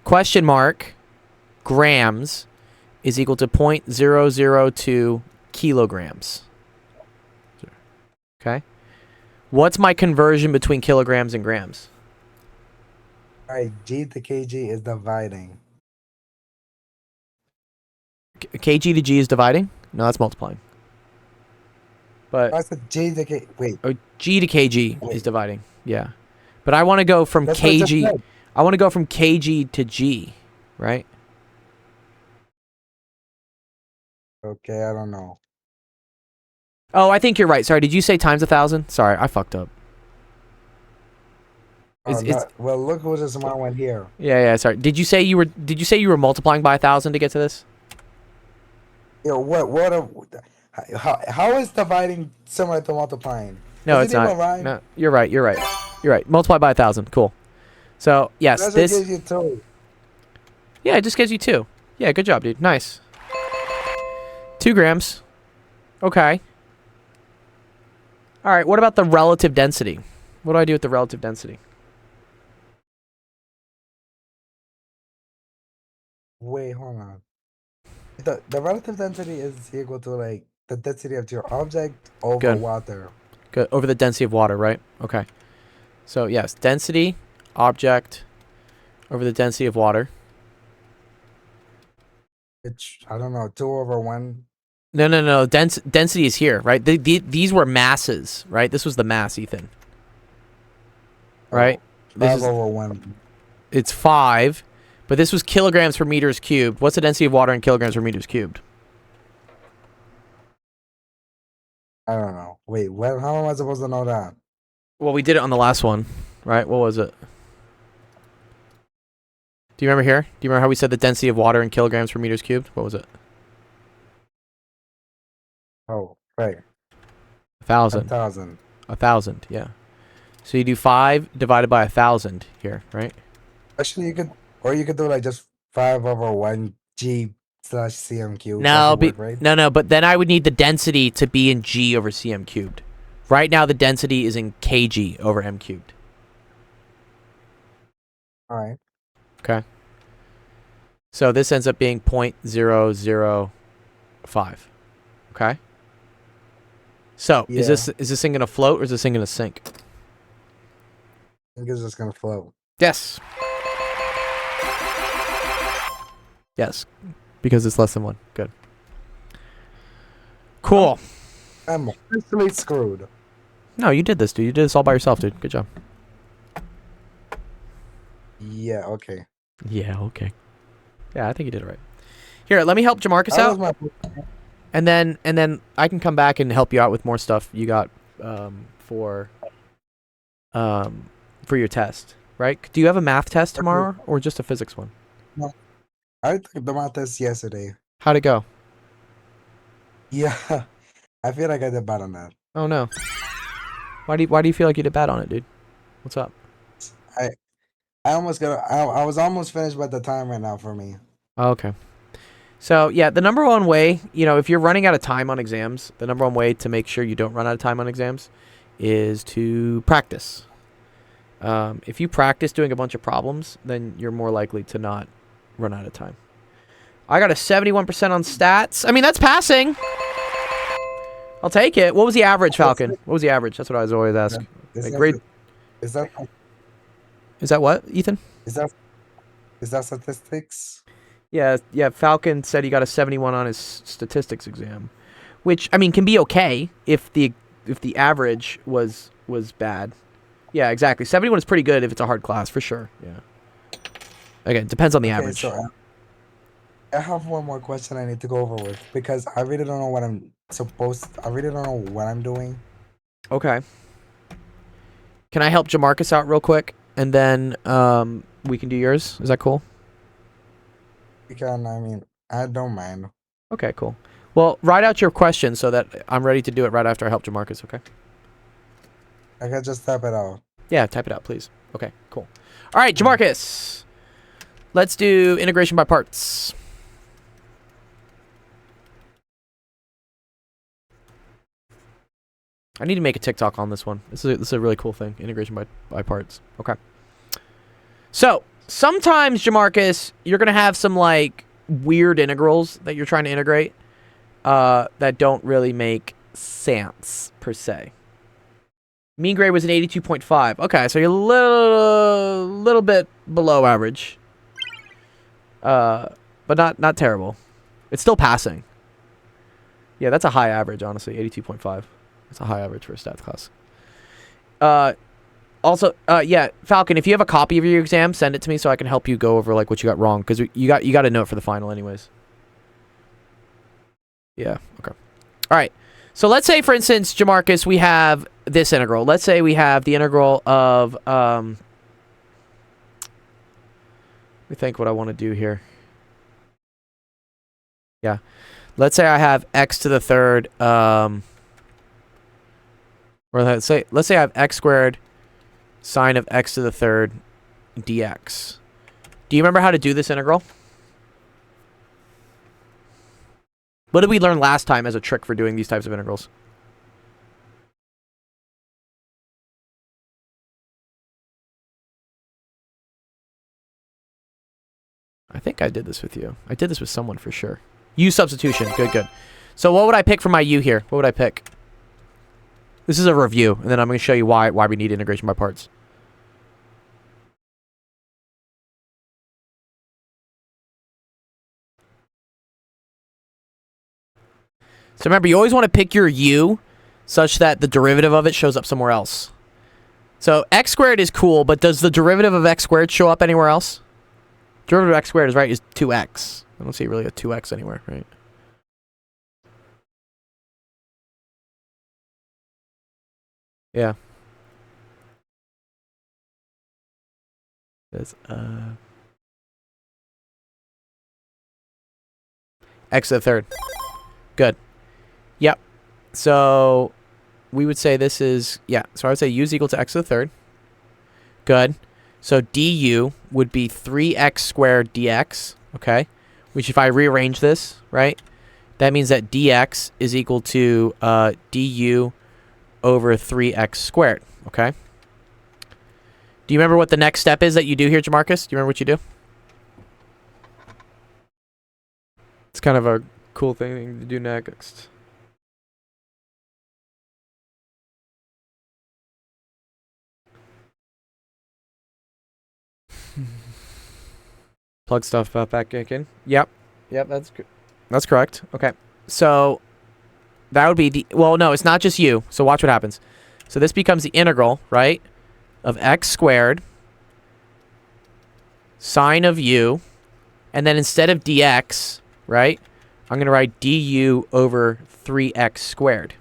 Question mark grams is equal to 0.002 kilograms. Okay. What's my conversion between kilograms and grams? All right. G to kg is dividing. Kg to G is dividing? No, that's multiplying. But I said G to k. Wait. oh, G to kg is Wait. dividing. Yeah. But I want to go from That's what I just kg. said. I want to go from kg to G, right? Okay. I don't know. Oh, I think you're right. Sorry, did you say times 1,000? Sorry, I fucked up. Oh, well, look what this amount went here. Yeah, sorry. Did you say you were multiplying by 1,000 to get to this? Yo, how is dividing similar to multiplying? No, Does it's it not. even rhyme? No, you're right. You're right. Multiply by 1,000. Cool. So yes, That's this. what gives you 2. Yeah, it just gives you 2. Yeah, good job, dude. Nice. 2 grams. Okay. All right. What about the relative density? What do I do with the relative density? Wait, hold on. The relative density is equal to like the density of your object over Good. water. Good. Over the density of water, right? Okay. So yes, density, object, over the density of water. Which I don't know, 2 over 1. No. Density is here, right? These were masses, right? This was the mass, Ethan. Right? This 5 is, over 1. it's 5, but this was kilograms per meters cubed. What's the density of water in kilograms per meters cubed? I don't know. Wait, what? How am I supposed to know that? Well, we did it on the last one, right? What was it? Do you remember here? Do you remember how we said the density of water in kilograms per meters cubed? What was it? Oh, right. 1,000. 1,000. 1,000, yeah. So you do 5 divided by 1,000 here, right? Actually, you could do like just 5 over 1 G slash CM cubed. No, That would work, right? no, but then I would need the density to be in G over cm cubed. Right now, the density is in kg over m cubed. All right. Okay. So this ends up being 0.005. Okay. So is Yeah. this thing gonna float or is this thing gonna sink? I think it's just gonna float. Yes. Yes, because it's less than 1. Good. Cool. I'm officially screwed. No, you did this, dude. You did this all by yourself, dude. Good job. Yeah, okay. Yeah, okay. Yeah, I think you did it right. Here, let me help Jamarcus That out, was my and then I can come back and help you out with more stuff you got for your test, right? Do you have a math test tomorrow or just a physics one? I took the math test yesterday. How'd it go? Yeah, I feel like I did bad on that. Oh no. Why do you feel like you did bad on it, dude? What's up? I almost got. I was almost finished by the time right now for me. Oh, okay. So yeah, the number one way, if you're running out of time on exams, the number one way to make sure you don't run out of time on exams is to practice. If you practice doing a bunch of problems, then you're more likely to not run out of time. I got a 71% on stats. I mean, that's passing. I'll take it. What was the average, Falcon? What was the average? That's what I was always asking. Is Like, that, grade. is that Is that what, Ethan? is that statistics? Yeah. Falcon said he got a 71 on his statistics exam, which I mean can be okay if the average was bad. Yeah, exactly. 71 is pretty good if it's a hard class for sure. Yeah. Again, depends on the average. So I have one more question I need to go over with because I really don't know what I'm supposed. I really don't know what I'm doing. Okay. Can I help Jamarcus out real quick, and then we can do yours? Is that cool? Because I mean, I don't mind. Okay, cool. Well, write out your question so that I'm ready to do it right after I help Jamarcus, okay? I can just type it out. Yeah, type it out, please. Okay, cool. All right, Jamarcus. Let's do integration by parts. I need to make a TikTok on this one. This is a really cool thing. Integration by parts. Okay. So, sometimes, Jamarcus, you're going to have some, like, weird integrals that you're trying to integrate that don't really make sense, per se. Mean grade was an 82.5. Okay, so you're a little bit below average. But not terrible. It's still passing. Yeah, that's a high average, honestly. 82.5. That's a high average for a stats class. Also, yeah, Falcon, if you have a copy of your exam, send it to me so I can help you go over like what you got wrong, because you got a note for the final anyways. Yeah, okay. All right. So let's say, for instance, Jamarcus, we have this integral. Let's say we have the integral of let me think what I want to do here. Yeah. Let's say I have x to the third or let's say I have x squared sine of x to the third dx. Do you remember how to do this integral? What did we learn last time as a trick for doing these types of integrals? I think I did this with you. I did this with someone for sure. U substitution. Good. So what would I pick for my u here? What would I pick? This is a review, and then I'm going to show you why we need integration by parts. So remember, you always want to pick your u such that the derivative of it shows up somewhere else. So x squared is cool, but does the derivative of x squared show up anywhere else? Derivative of x squared is 2x. I don't see really a 2x anywhere, right? Yeah. There's x to the third. Good. Yep. So we would say this is, yeah. So I would say u is equal to x to the third. Good. So du would be 3x squared dx, okay? Which if I rearrange this, right, that means that dx is equal to du over 3x squared, okay? Do you remember what the next step is that you do here, Jamarcus? Do you remember what you do? It's kind of a cool thing to do next. Plug stuff back in. Yep, that's correct. Okay, so that would be the, well, no, it's not just u. So watch what happens. So this becomes the integral, right, of x squared sine of u. And then instead of dx, right, I'm going to write du over 3x squared.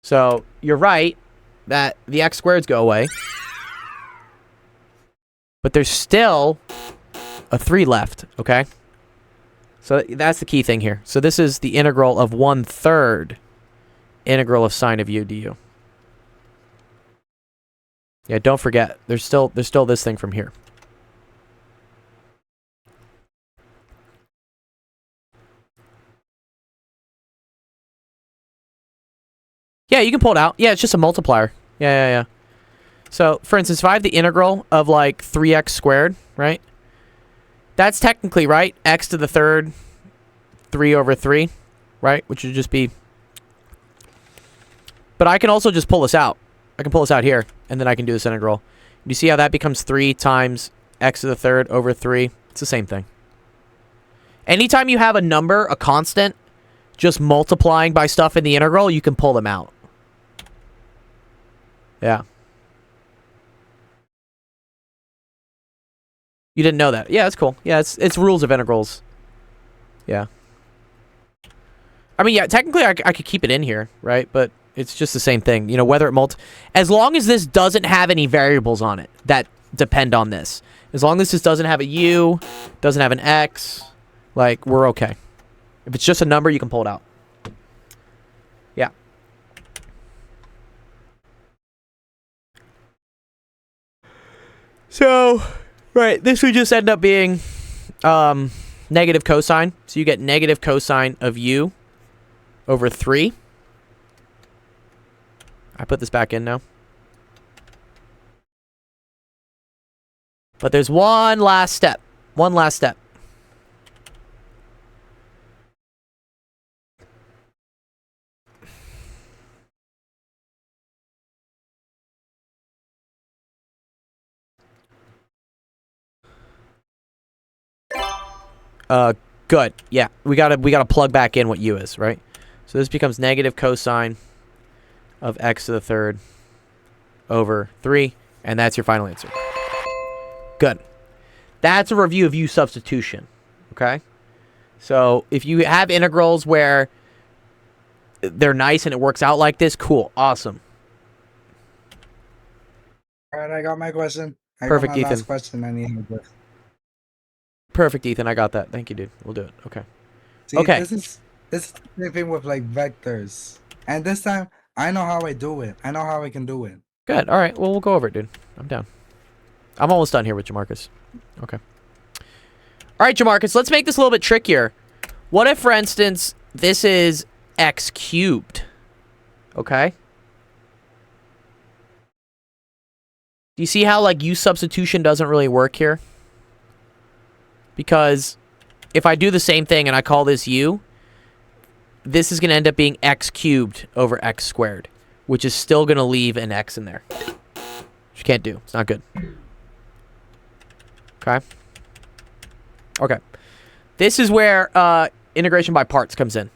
So you're right that the x squareds go away. But there's still a 3 left, okay? So that's the key thing here. So this is the integral of 1/3 integral of sine of u du. Yeah, don't forget, there's still this thing from here. Yeah, you can pull it out. Yeah, it's just a multiplier. Yeah. So, for instance, if I have the integral of, like, 3x squared, right? That's technically, right? X to the third, 3 over 3, right? Which would just be... But I can also just pull this out. I can pull this out here, and then I can do this integral. You see how that becomes 3 times x to the third over 3? It's the same thing. Anytime you have a number, a constant, just multiplying by stuff in the integral, you can pull them out. Yeah. You didn't know that. Yeah, that's cool. Yeah, it's rules of integrals. Yeah. I mean, yeah, technically I could keep it in here, right? But it's just the same thing. You know, whether it as long as this doesn't have any variables on it that depend on this. As long as this doesn't have a u, doesn't have an x, like, we're okay. If it's just a number, you can pull it out. Yeah. So, right, this would just end up being negative cosine. So you get negative cosine of u over 3. I put this back in now. But there's one last step. One last step. Good. Yeah, we gotta plug back in what u is, right? So this becomes negative cosine of x to the third over 3, and that's your final answer. Good. That's a review of u substitution, okay? So if you have integrals where they're nice and it works out like this, cool, awesome. All right, I got my question. Perfect, got my Ethan. last question. I need help. Perfect, Ethan. I got that. Thank you, dude. We'll do it. Okay. See, Okay. This is the same thing with like vectors, and this time I know how I do it. I know how I can do it. Good. All right. Well, we'll go over it, dude. I'm down. I'm almost done here with Jamarcus. Okay. All right, Jamarcus. Let's make this a little bit trickier. What if, for instance, this is x cubed? Okay. Do you see how, like, u substitution doesn't really work here? Because if I do the same thing and I call this u, this is going to end up being x cubed over x squared, which is still going to leave an x in there. Which you can't do. It's not good. Okay. Okay. This is where integration by parts comes in.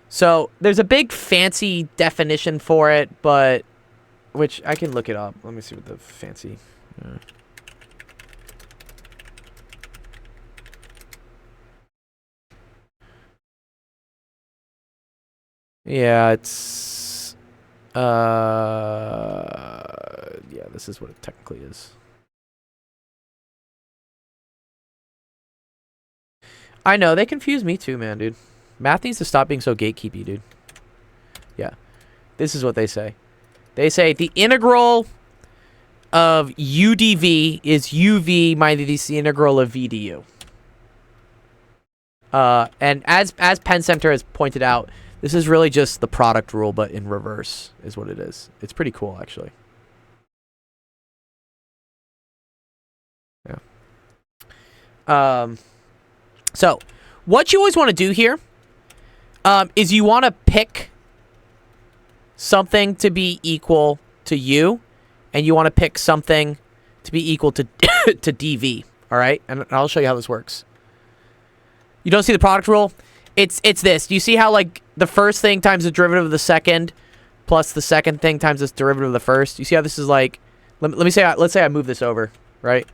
So there's a big fancy definition for it, but which I can look it up. Let me see what the fancy... Yeah, it's... yeah, this is what it technically is. I know, they confuse me too, man, dude. Math needs to stop being so gatekeepy, dude. Yeah. This is what they say. They say the integral of u dv is uv minus the integral of v du. And as Penn Center has pointed out, this is really just the product rule, but in reverse is what it is. It's pretty cool, actually. Yeah. So, what you always want to do here is you want to pick something to be equal to u, and you want to pick something to be equal to to dv, all right? And I'll show you how this works. You don't see the product rule? It's this. Do you see how, like, the first thing times the derivative of the second plus the second thing times this derivative of the first? You see how this is like... let's say I move this over, right?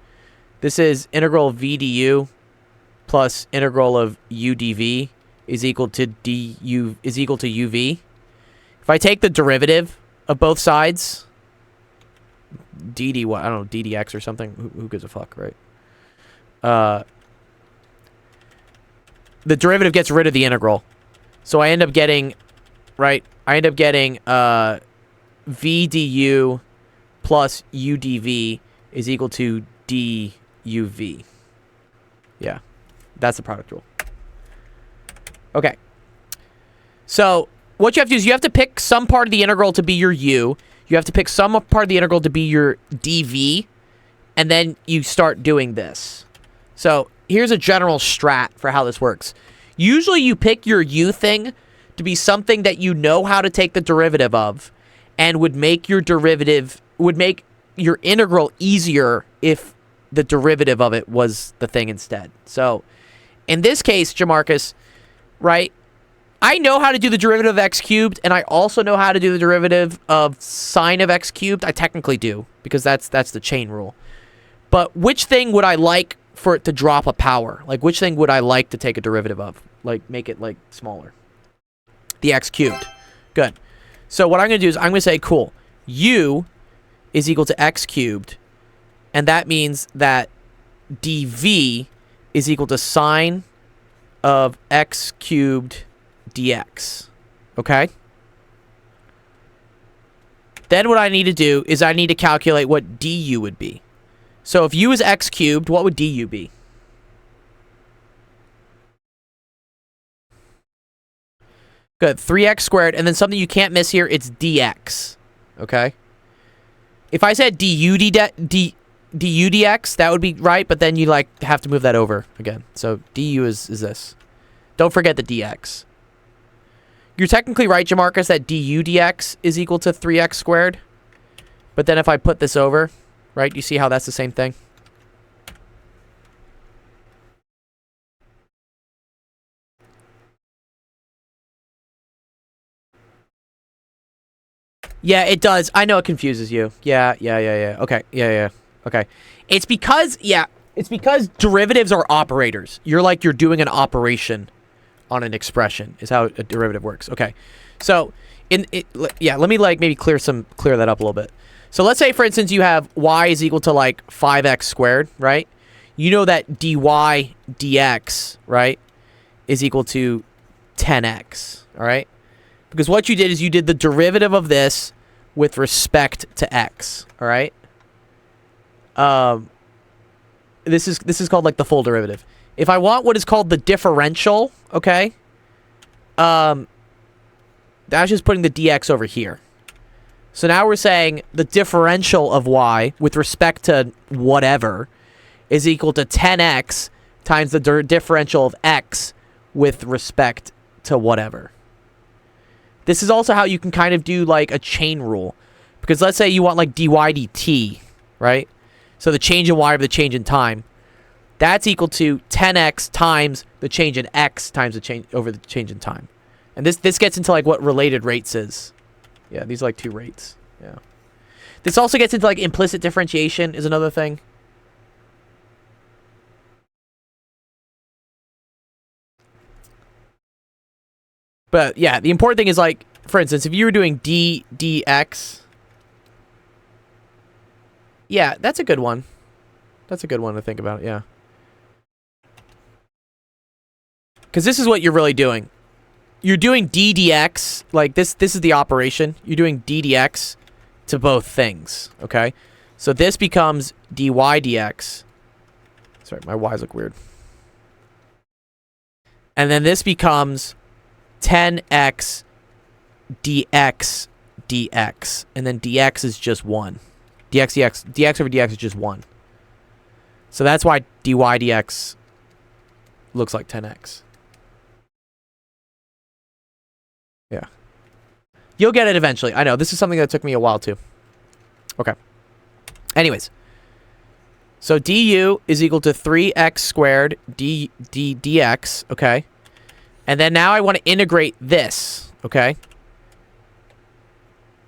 This is integral of v du plus integral of u dv is equal to uv. If I take the derivative of both sides, what? I don't know, ddx or something. Who gives a fuck, right? The derivative gets rid of the integral. So I end up getting, right? I end up getting v du plus u dv is equal to duv. Yeah, that's the product rule. Okay. So what you have to do is you have to pick some part of the integral to be your u. You have to pick some part of the integral to be your dv. And then you start doing this. So here's a general strat for how this works. Usually you pick your u thing to be something that you know how to take the derivative of and would make your integral easier if the derivative of it was the thing instead. So in this case, Jamarcus, right, I know how to do the derivative of x cubed, and I also know how to do the derivative of sine of x cubed. I technically do, because that's the chain rule. But which thing would I like for it to drop a power? Like, which thing would I like to take a derivative of? Like, make it, like, smaller. The x cubed. Good. So what I'm going to do is I'm going to say, cool, u is equal to x cubed, and that means that dv is equal to sine of x cubed dx. Okay? Then what I need to do is I need to calculate what du would be. So if u is x cubed, what would du be? Good. 3x squared, and then something you can't miss here, it's dx. Okay? If I said du dx, that would be right, but then you, like, have to move that over again. So du is this. Don't forget the dx. You're technically right, Jamarcus, that du dx is equal to 3x squared. But then if I put this over, right, you see how that's the same thing? Yeah, it does. I know it confuses you. Yeah. Okay, yeah. Okay. It's because derivatives are operators. You're doing an operation on an expression is how a derivative works. Okay. So, let me, like, maybe clear that up a little bit. So let's say, for instance, you have y is equal to, like, 5x squared, right? You know that dy dx, right, is equal to 10x, all right? Because what you did is you did the derivative of this with respect to x, all right? This is called, like, the full derivative. If I want what is called the differential, okay, that's just putting the dx over here. So now we're saying the differential of y with respect to whatever is equal to 10x times the differential of x with respect to whatever. This is also how you can kind of do, like, a chain rule. Because let's say you want, like, dy dt, right? So the change in y over the change in time. That's equal to 10x times the change in x times the change over the change in time. And this gets into, like, what related rates is. Yeah, these are, like, two rates. Yeah. This also gets into, like, implicit differentiation is another thing. But, yeah, the important thing is, like, for instance, if you were doing dx... Yeah, that's a good one. That's a good one to think about, yeah. Because this is what you're really doing. You're doing ddx, like, this is the operation. You're doing ddx to both things, okay? So this becomes dy dx. Sorry, my y's look weird. And then this becomes 10x dx dx. And then dx is just 1. dx over dx is just 1. So that's why dy dx looks like 10x. Yeah. You'll get it eventually. I know. This is something that took me a while too. Okay. Anyways. So du is equal to 3x squared dx, okay? And then now I want to integrate this, okay?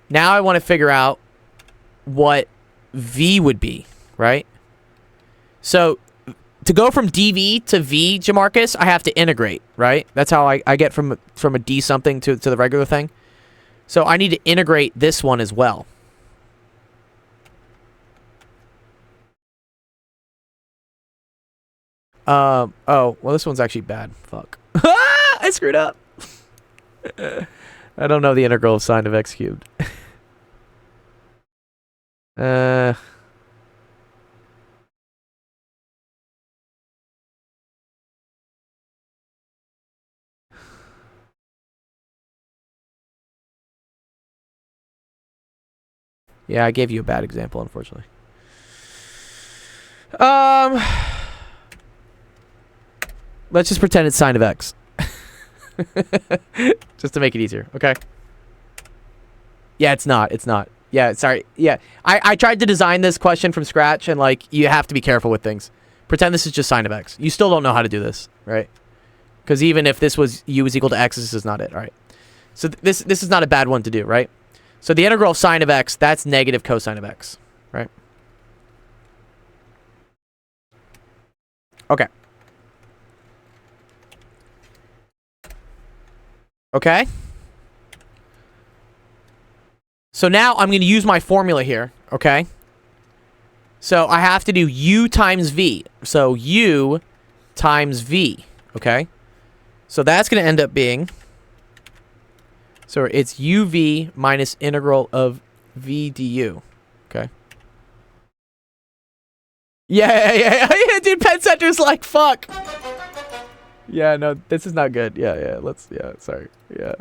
Now I want to figure out what v would be, right? So to go from dv to v, Jamarcus, I have to integrate, right? That's how I get from a d something to the regular thing. So I need to integrate this one as well. Oh, well, this one's actually bad. Fuck. I screwed up. I don't know the integral of sine of x cubed. Yeah, I gave you a bad example, unfortunately. Let's just pretend it's sine of x. Just to make it easier, okay? Yeah, it's not. It's not. Yeah, sorry. Yeah, I tried to design this question from scratch, and, like, you have to be careful with things. Pretend this is just sine of x. You still don't know how to do this, right? Because even if this was u is equal to x, this is not it, all right? So this is not a bad one to do, right? So the integral of sine of x, that's negative cosine of x, right? Okay. Okay. So now I'm going to use my formula here, okay? So I have to do u times v. So u times v, okay? So that's going to end up being... So it's uv minus integral of v du, okay? Yeah, dude, Penn Center's like, fuck. Yeah, no, this is not good. Yeah, sorry. Yeah.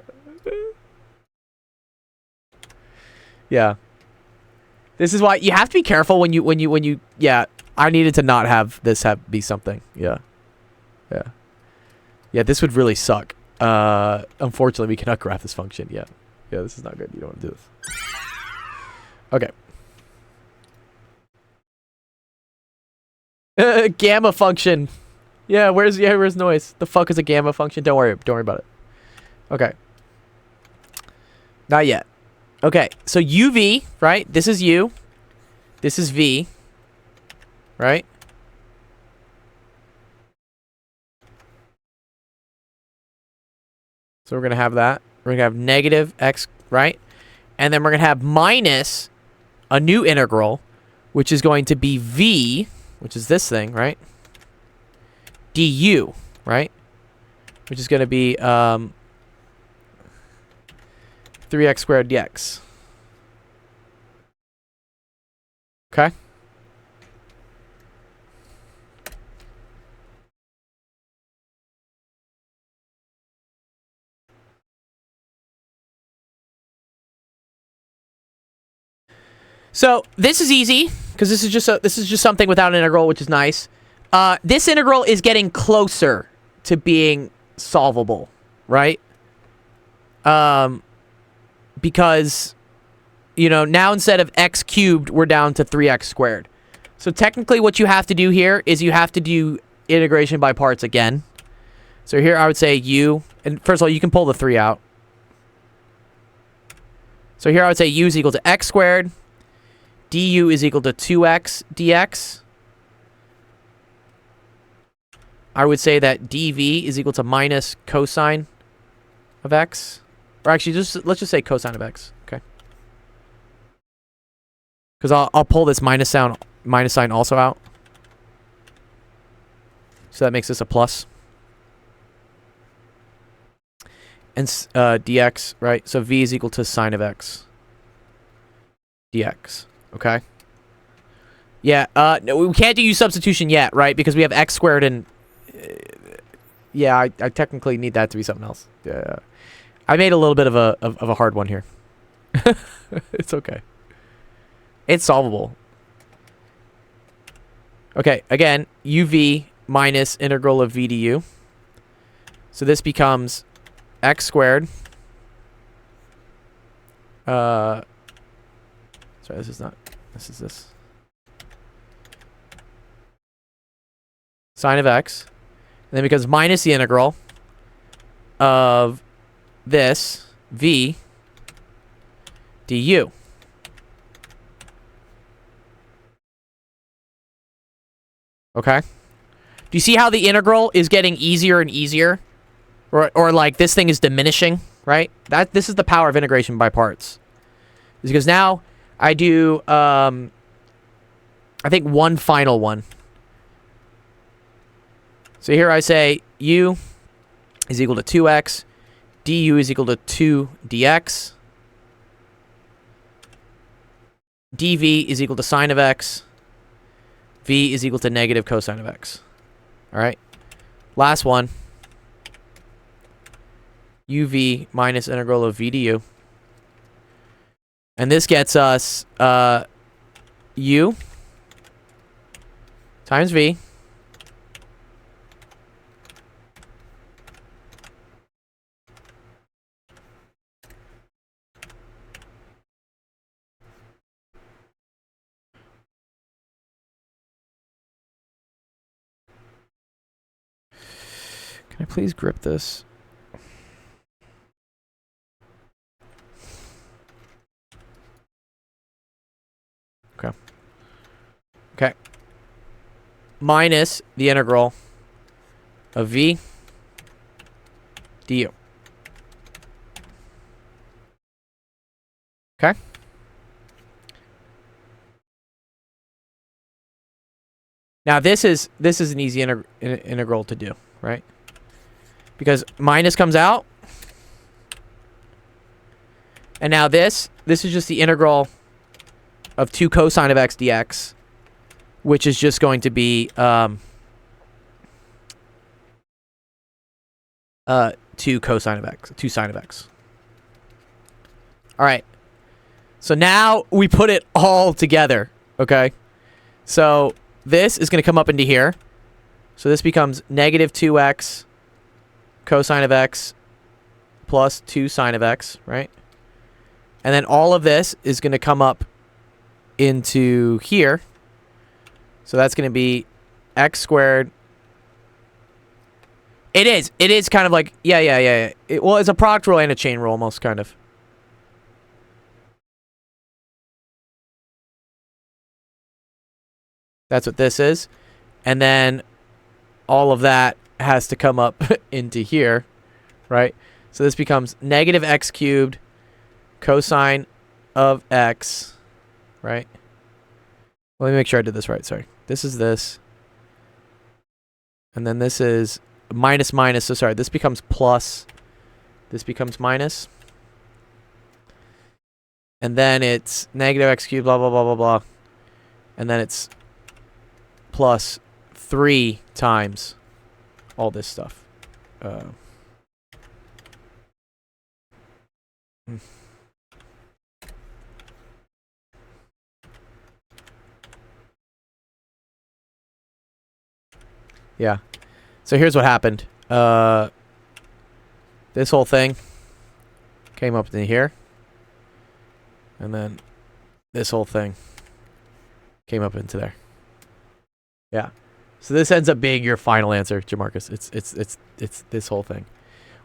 Yeah. This is why you have to be careful when you yeah, I needed to not have this be something. Yeah. Yeah, this would really suck. Unfortunately, we cannot graph this function. Yeah, this is not good. You don't want to do this. Okay. Gamma function. Yeah, where's noise? The fuck is a gamma function? Don't worry about it. Okay. Not yet. Okay, so uv, right? This is u. This is v. Right? So we're going to have that. We're going to have negative x, right? And then we're going to have minus a new integral, which is going to be v, which is this thing, right? du, right? Which is going to be 3x squared dx. Okay? So this is easy because this is just something without an integral, which is nice. This integral is getting closer to being solvable, right? Because, you know, now instead of x cubed, we're down to 3x squared. So technically what you have to do here is you have to do integration by parts again. So here I would say u, and first of all, you can pull the 3 out. So here I would say u is equal to x squared. Du is equal to 2x dx. I would say that dv is equal to minus cosine of x. Or actually, let's just say cosine of x. Okay. Because I'll pull this minus sign also out. So that makes this a plus. And dx, right? So v is equal to sine of x dx. Okay. Yeah. No, we can't do u substitution yet, right? Because we have x squared and yeah, I technically need that to be something else. Yeah. I made a little bit of a hard one here. It's okay. It's solvable. Okay, again, uv minus integral of v du. So this becomes x squared. Sorry, this is not. This is this. Sine of x. And then becomes minus the integral of this v du. Okay? Do you see how the integral is getting easier and easier? Or like this thing is diminishing, right? This is the power of integration by parts. Because now I do, I think one final one. So here I say u is equal to 2x, du is equal to 2 dx, dv is equal to sine of x, v is equal to negative cosine of x. All right. Last one. uv minus integral of v du. And this gets us u times v Can I please grip this? Okay. Okay. Minus the integral of v du. Okay. Now this is an easy integral to do, right? Because minus comes out. And now this is just the integral of 2 cosine of x dx, which is just going to be 2 cosine of x, 2 sine of x. All right. So now we put it all together, okay? So this is going to come up into here. So this becomes negative 2x cosine of x plus 2 sine of x, right? And then all of this is going to come up into here. So that's going to be x squared. It is kind of like, yeah. Well, it's a product rule and a chain rule almost, kind of. That's what this is. And then all of that has to come up into here, right? So this becomes negative x cubed cosine of x, right? Well, let me make sure I did this right. Sorry. This is this. And then this is minus minus. So sorry, this becomes plus. This becomes minus. And then it's negative x cubed, blah, blah, blah, blah, blah. And then it's plus 3 times all this stuff. Yeah. So here's what happened. This whole thing came up in here. And then this whole thing came up into there. Yeah. So this ends up being your final answer, Jamarcus. It's this whole thing.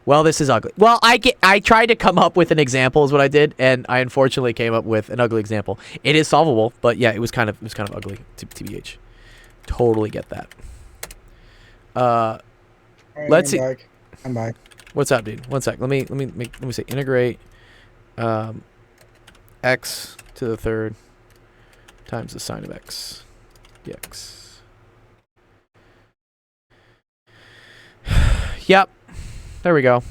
Well, this is ugly. Well, I tried to come up with an example is what I did, and I unfortunately came up with an ugly example. It is solvable, but yeah, it was kind of ugly, TBH. Totally get that. Let's see. I'm back. What's up, dude? One sec. Let me say integrate x to the third times the sine of x dx. Yep. There we go.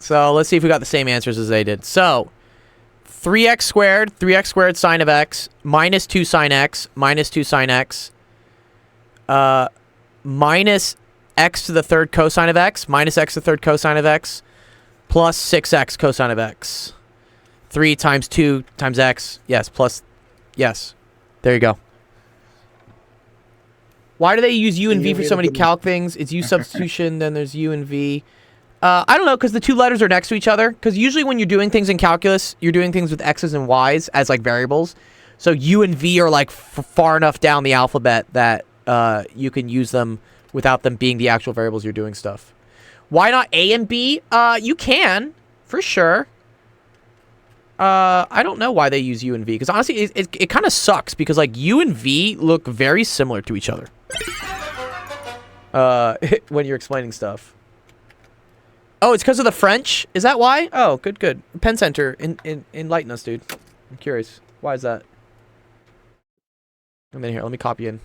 So let's see if we got the same answers as they did. So 3x squared sine of x, minus 2 sine x, minus 2 sine x, minus x to the third cosine of x, minus x to the third cosine of x, plus 6x cosine of x. 3 times 2 times x, yes, plus, yes. There you go. Why do they use U and V You for really so many didn't- calc things? It's U substitution, then there's U and V. I don't know, because the two letters are next to each other. Because usually when you're doing things in calculus, you're doing things with x's and y's as like variables. So U and V are like far enough down the alphabet that you can use them without them being the actual variables you're doing stuff. Why not A and B? You can, for sure. I don't know why they use U and V, because honestly, it kind of sucks, because like U and V look very similar to each other. When you're explaining stuff. Oh, it's because of the French? Is that why? Oh, good, good. Penn Center, enlighten us, dude. I'm curious. Why is that? And then here, let me copy in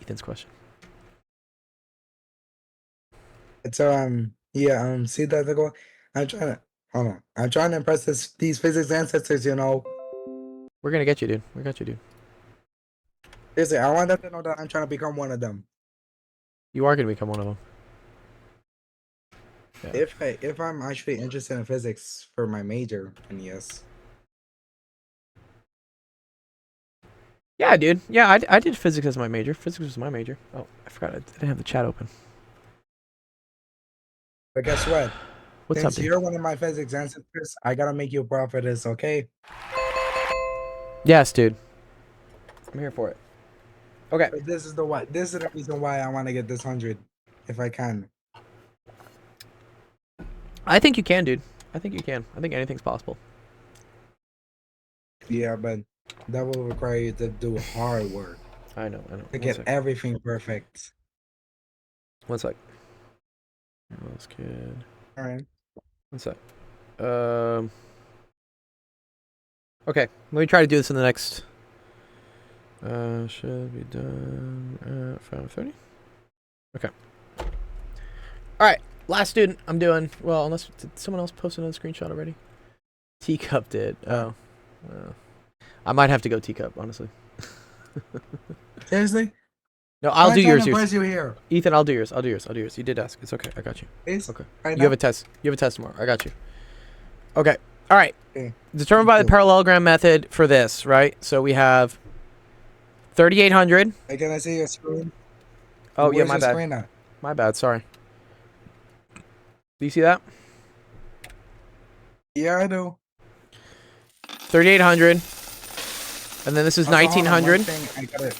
Ethan's question. So yeah, see that the goal? I'm trying to hold on. I'm trying to impress these physics ancestors, you know. We're gonna get you, dude. We got you, dude. Seriously, I want them to know that I'm trying to become one of them. You are gonna become one of them. Yeah. If I'm actually interested in physics for my major, then yes. Yeah, dude. Yeah, I did physics as my major. Physics was my major. Oh, I forgot. I didn't have the chat open. But guess what? What's Since up, dude? you're one of my physics ancestors, I gotta make you proud for this, okay? Yes, dude. I'm here for it. Okay. But this is the reason why I want to get this 100, if I can. I think you can, dude. I think you can. I think anything's possible. Yeah, but that will require you to do hard work I know. to One get sec. everything perfect. 1 sec. What else, kid? All right. 1 sec. Okay. Let me try to do this in the next. Should be done at 5:30. Okay. All right. Last student I'm doing. Well, unless did someone else post another screenshot already. Teacup did. Oh. I might have to go teacup, honestly. Seriously? No, I'll I'm do trying yours. to impress you here. Ethan, I'll do yours. I'll do yours. I'll do yours. You did ask. It's okay. I got you. Please? Okay. Right You have now? a test. You have a test tomorrow. I got you. Okay. All right. Okay. Determined by the Cool. parallelogram method for this, right? So we have 3,800. Hey, can I see your screen? Oh, yeah, Where's my your bad. screen at? My bad. Sorry. Do you see that? Yeah, I do. 3,800. And then this is Also, hold on, one 1,900. thing, I gotta.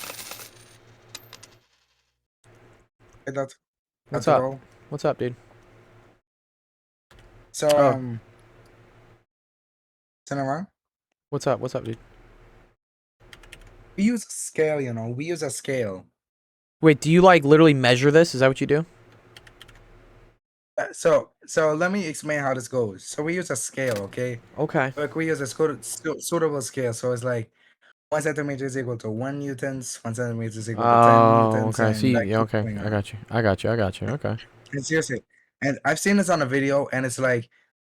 Hey, that's What's to up? go. What's up, dude? So, Oh. turn around. What's up? What's up, dude? We use a scale, you know. We use a scale. Wait, do you like literally measure this? Is that what you do? So let me explain how this goes. So we use a scale, okay? Okay. Like we use a suitable scale. So it's like 1 centimeter is equal to 1 newtons, 1 centimeter is equal to 10 Oh, newtons. okay. And See, that yeah, keeps okay. going I on. got you. I got you. I got you. Okay. And seriously, and I've seen this on a video, and it's like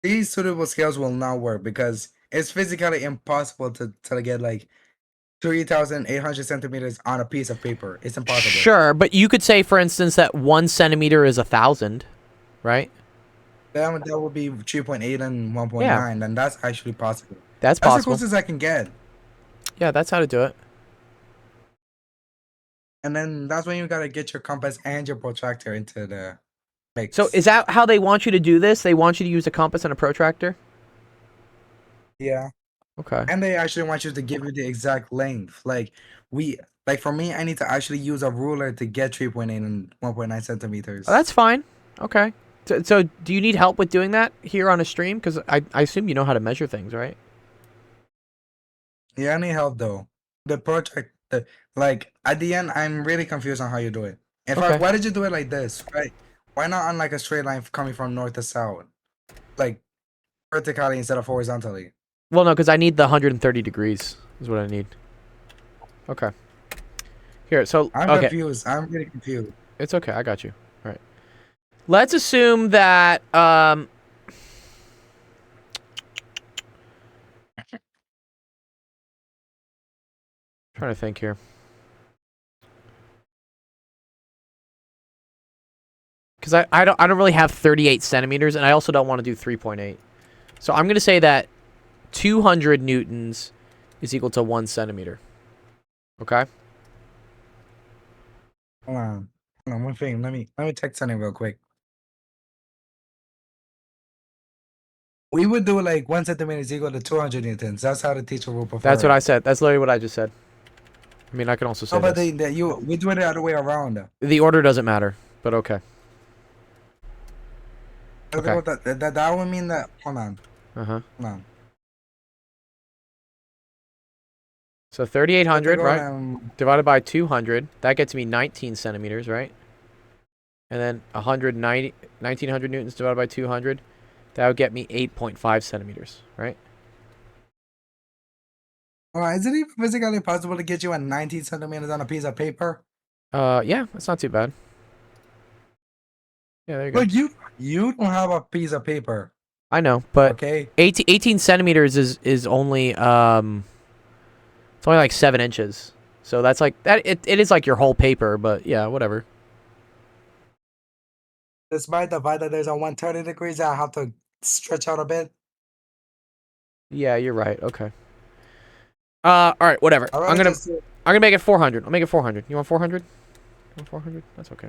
these suitable scales will not work because it's physically impossible to get like 3,800 centimeters on a piece of paper. It's impossible. Sure, but you could say, for instance, that 1 centimeter is 1,000, right? That would be 3.8 and 1.9, Yeah. and that's actually possible. That's That's the possible. closest I can get. Yeah, that's how to do it. And then that's when you gotta get your compass and your protractor into the mix. So is that how they want you to do this? They want you to use a compass and a protractor? Yeah. Okay. And they actually want you to give you the exact length. Like for me, I need to actually use a ruler to get 3.8 and 1.9 centimeters. Oh, that's fine. Okay. So do you need help with doing that here on a stream? Because I assume you know how to measure things, right? Yeah, I need help though. Like at the end, I'm really confused on how you do it. In fact, Okay. why did you do it like this? Right? Why not on like a straight line coming from north to south, like vertically instead of horizontally? Well, no, because I need the 130 degrees is what I need. Okay. Here, so, I'm okay. confused. I'm really confused. It's okay. I got you. All right. Let's assume that, trying to think here. Because I don't really have 38 centimeters, and I also don't want to do 3.8. So I'm going to say that 200 newtons is equal to 1 centimeter. Okay? Hold on, one thing. Let me check something real quick. We would do like 1 centimeter is equal to 200 newtons. That's how the teacher will prefer. That's what I it. said. That's literally what I just said. I mean, I can also say No, but this. we do it the other way around. The order doesn't matter, but okay. Okay. That would mean that. Hold on. Uh-huh. Hold on. So 3,800, Go right? down- Divided by 200. That gets me 19 centimeters, right? And then 1,900 newtons divided by 200. That would get me 8.5 centimeters, right? Is it even physically possible to get you a 19 centimeters on a piece of paper? Yeah, that's not too bad. Yeah, there you go. Look, you don't have a piece of paper, I know, but okay? 18 centimeters is only it's only like 7 inches. So that's like that. It is like your whole paper, but yeah, whatever. Despite the fact that there's a 130 degrees, I have to stretch out a bit. Yeah, you're right. Okay. All right, whatever. I'd I'm rather gonna make it 400. I'll make it 400. You want 400? You want 400? That's okay.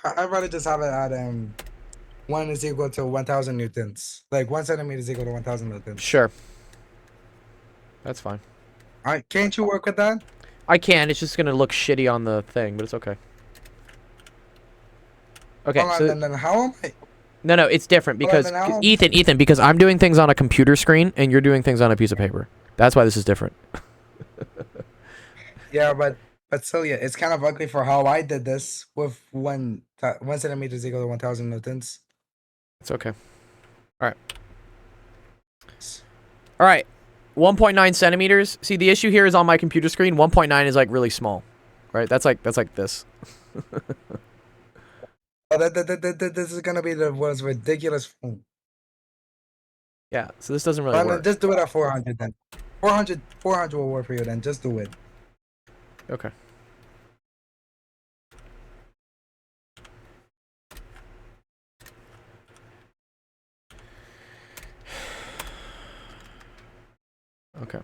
I'd rather just have it at 1 is equal to 1,000 newtons. Like 1 centimeter is equal to 1,000 newtons. Sure. That's fine. All right, can't you work with that? I can. It's just gonna look shitty on the thing, but it's okay. Okay. Hold on, So then how am I? no, it's different Hold on, because then how- Ethan, because I'm doing things on a computer screen and you're doing things on a piece of paper. That's why this is different. Yeah, but still, yeah, it's kind of ugly for how I did this with 1 centimeter is equal to 1,000 newtons. It's okay. All right. All right. 1.9 centimeters. See, the issue here is on my computer screen. 1.9 is like really small, right? That's like this. Oh, this is gonna be the most ridiculous thing. Yeah. So this doesn't really Well, then work. just do it at 400 then. 400 will work for you then. Just do it. Okay. Okay.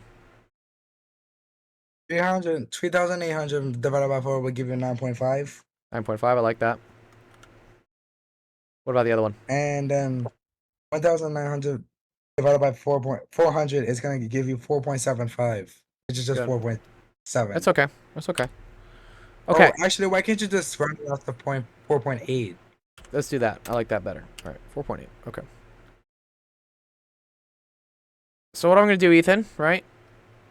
3,800 divided by 4 will give you 9.5. 9.5. I like that. What about the other one? And then 1,900 divided by 400 is going to give you 4.75, which is just Good. 4.7. That's okay. That's okay. Okay. Oh, actually, why can't you just round it off to 4.8? Let's do that. I like that better. All right. 4.8. Okay. So what I'm going to do, Ethan, right,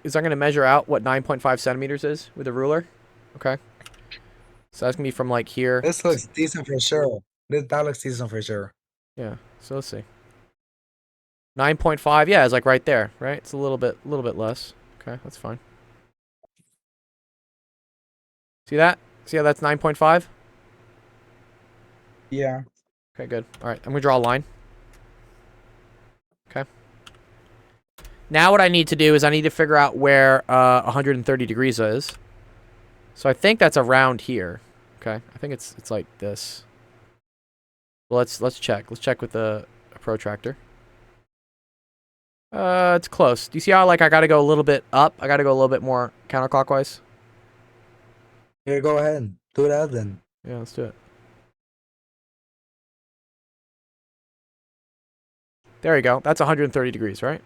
is I'm going to measure out what 9.5 centimeters is with a ruler. Okay. So that's going to be from like here. This looks decent for sure. That looks decent for sure. Yeah. So let's see. 9.5. Yeah, it's like right there, right? It's a little bit less. Okay, that's fine. See that? See how that's 9.5? Yeah. Okay, good. All right, I'm gonna draw a line. Okay. Now what I need to do is I need to figure out where 130 degrees is. So I think that's around here. Okay, I think it's like this. Well, let's check. Let's check with a protractor. It's close. Do you see how like I gotta go a little bit up? I gotta go a little bit more counterclockwise. Here, go ahead. Do that then. Yeah, let's do it. There you go. That's 130 degrees, right?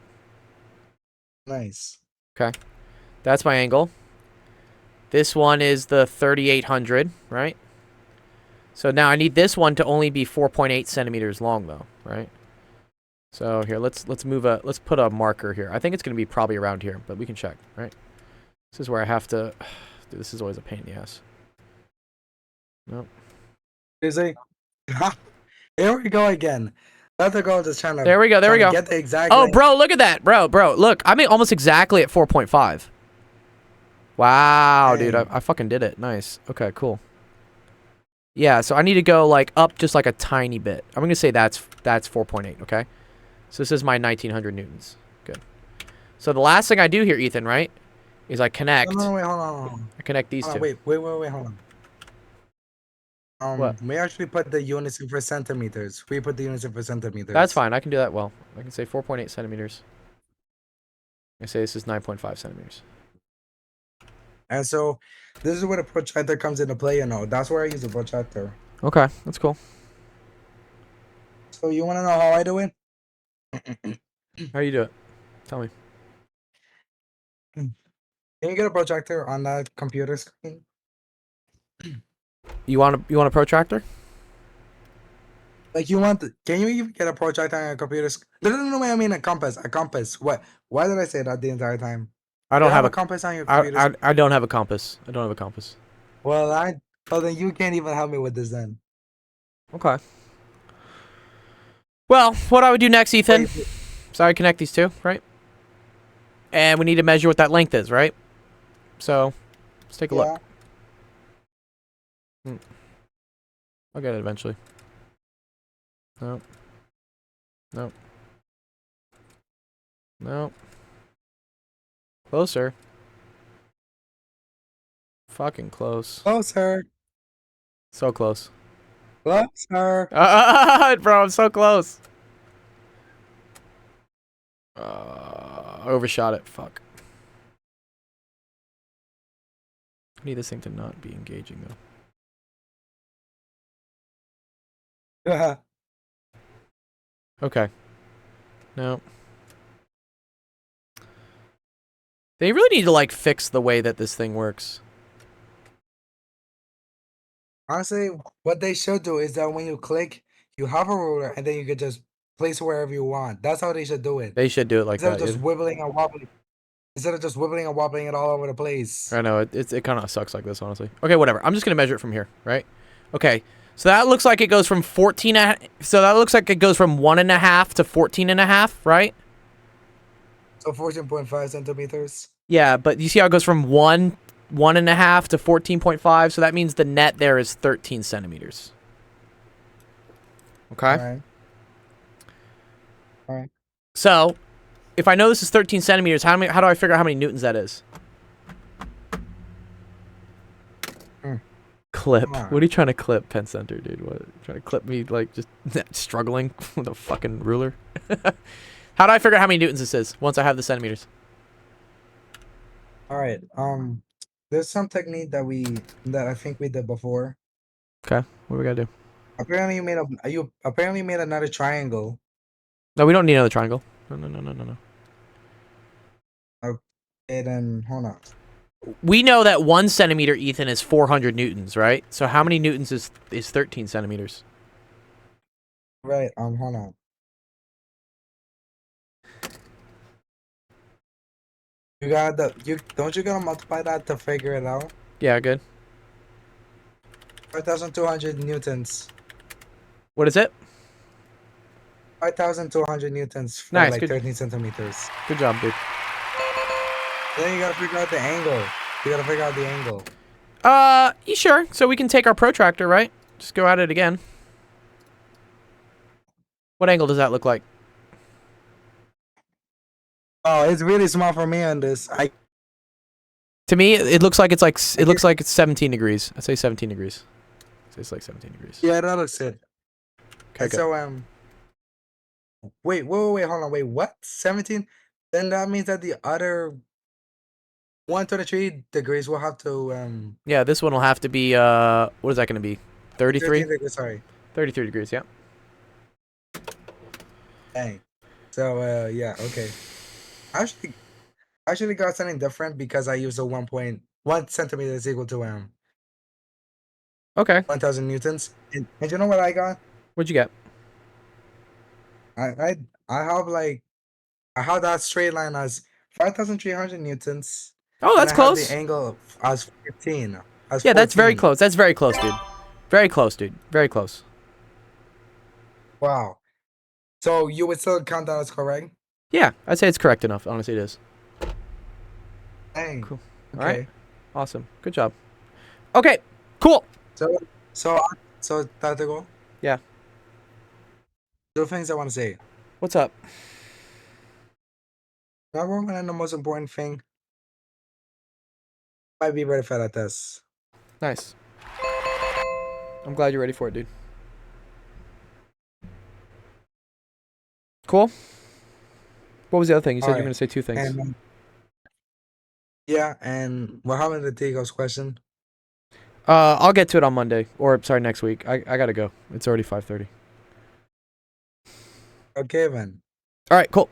Nice. That's my angle. This one is the 3,800, right? So now I need this one to only be 4.8 centimeters long, though, right? So here, let's put a marker here. I think it's gonna be probably around here, but we can check, right? This is where I have to. Dude, this is always a pain in the ass. Nope. Is it? Here we go again. Let the girl just trying to. There we go. There we trying go. to Get the exact. Oh, length. bro, look at that, bro. Look, I'm almost exactly at 4.5. Wow, dude, Dang. I fucking did it. Nice. Okay, cool. Yeah, so I need to go like up just like a tiny bit. I'm gonna say that's 4.8. Okay. So this is my 1,900 newtons. Good. So the last thing I do here, Ethan, right, is I connect. No, wait, hold on. I connect these Hold two. on, wait, hold on. What? We actually put the units in for centimeters. We put the units in for centimeters. That's fine. I can do that well. I can say 4.8 centimeters. I say this is 9.5 centimeters. And so this is where the protractor comes into play, you know. That's where I use the protractor. Okay, that's cool. So you want to know how I do it? How you do it? Tell me. Can you get a protractor on that computer screen? You want a protractor? Like you want? Can you even get a protractor on your computer? No. I mean a compass. A compass. What? Why did I say that the entire time? I You don't have a a compass on your I, computer. I I don't have a compass. I don't have a compass. Well, then you can't even help me with this then. Okay. Well, what I would do next, Ethan? Wait, So I connect these two, right? And we need to measure what that length is, right? So let's take a yeah. look. I'll get it eventually. Nope. Nope. Nope. Closer. Fucking close. Closer. So close. Closer. Bro, I'm so close. Overshot it. Fuck. I need this thing to not be engaging though. Okay. No. They really need to like fix the way that this thing works. Honestly, what they should do is that when you click, you have a ruler, and then you can just place wherever you want. That's how they should do it. They should do it like Instead that. of just Yeah. wibbling and wobbling. Instead of just wibbling and wobbling it all over the place. I know it kind of sucks like this, honestly. Okay, whatever. I'm just gonna measure it from here, right? Okay, so that looks like it goes from 14. So that looks like it goes from 1.5 to 14.5, right? So 14.5 centimeters. Yeah, but you see how it goes from 1.5 to 14.5. So that means the net there is 13 centimeters. Okay. All right. So, if I know this is 13 centimeters, how do I figure out how many newtons that is? Clip. Come on. What are you trying to clip, Penn Center, dude? What? Trying to clip me like just struggling with a fucking ruler? How do I figure out how many newtons this is once I have the centimeters? All right. There's some technique that I think we did before. Okay. What do we gotta do? Apparently you apparently made another triangle. No, we don't need another triangle. No. Okay, then hold on. We know that 1 centimeter, Ethan, is 400 newtons, right? So how many newtons is 13 centimeters? Right. Hold on. You gotta multiply that to figure it out. Yeah, good. 5,200 newtons. What is it? 5,200 newtons for Nice, like good. 13 centimeters. Good job, dude. Then you gotta figure out the angle. You gotta figure out the angle. You sure? So we can take our protractor, right? Just go at it again. What angle does that look like? Oh, it's really small for me on this. To me, it looks like it's 17 degrees. I'd say 17 degrees. So it's like 17 degrees. Yeah, that looks it. Okay, And good. so wait, hold on, wait, what? 17? Then that means that the other 123 degrees will have to Yeah, this one will have to be what is that going to be? 33? 13 degrees, sorry. 33 degrees, yeah. Dang. So yeah, okay. I actually got something different because I used a 1.1 centimeter is equal to Okay. 1,000 newtons. And you know what I got? What'd you get? I have that straight line as 5,300 newtons. Oh, that's and I have close. the angle as 15. As Yeah, that's very 14. close. That's very close, dude. Very close, dude. Very close. Wow. So you would still count that as correct? Yeah, I'd say it's correct enough. Honestly, it is. Dang. Cool. Okay. All right. Awesome. Good job. Okay. Cool. So that's the goal? Yeah. Two things I want to say. What's up? Number one and the most important thing might be ready for that test. Nice. I'm glad you're ready for it, dude. Cool. What was the other thing? You said you were Alright. going to say two things. And Yeah, and what happened to Tico's question? I'll get to it on Monday, or sorry, next week. I gotta go. It's already 5:30. Okay, then. All right, cool.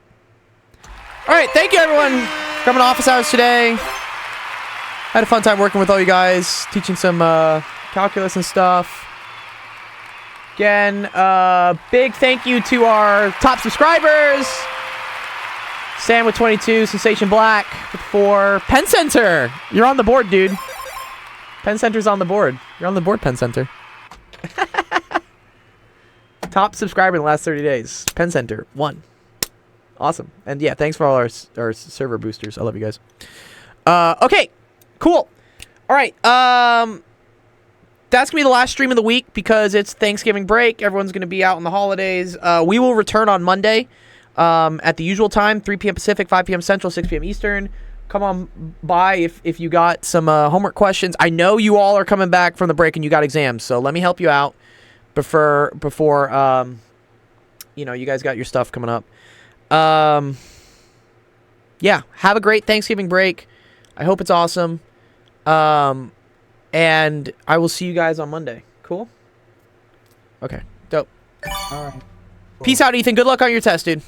All right, thank you everyone for coming to office hours today. Had a fun time working with all you guys, teaching some calculus and stuff. Again, big thank you to our top subscribers. Sam with 22, Sensation Black with 4, Penn Center. You're on the board, dude. Penn Center's on the board. You're on the board, Penn Center. Top subscriber in the last 30 days. Penn Center, 1. Awesome. And yeah, thanks for all our server boosters. I love you guys. Okay, cool. All right. That's going to be the last stream of the week because it's Thanksgiving break. Everyone's going to be out on the holidays. We will return on Monday at the usual time, 3 p.m. Pacific, 5 p.m. Central, 6 p.m. Eastern. Come on by if you got some homework questions. I know you all are coming back from the break and you got exams, so let me help you out before you know, you guys got your stuff coming up. Yeah, have a great Thanksgiving break. I hope it's awesome. And I will see you guys on Monday. Cool? Okay, dope. All right. Peace out, Ethan. Good luck on your test, dude.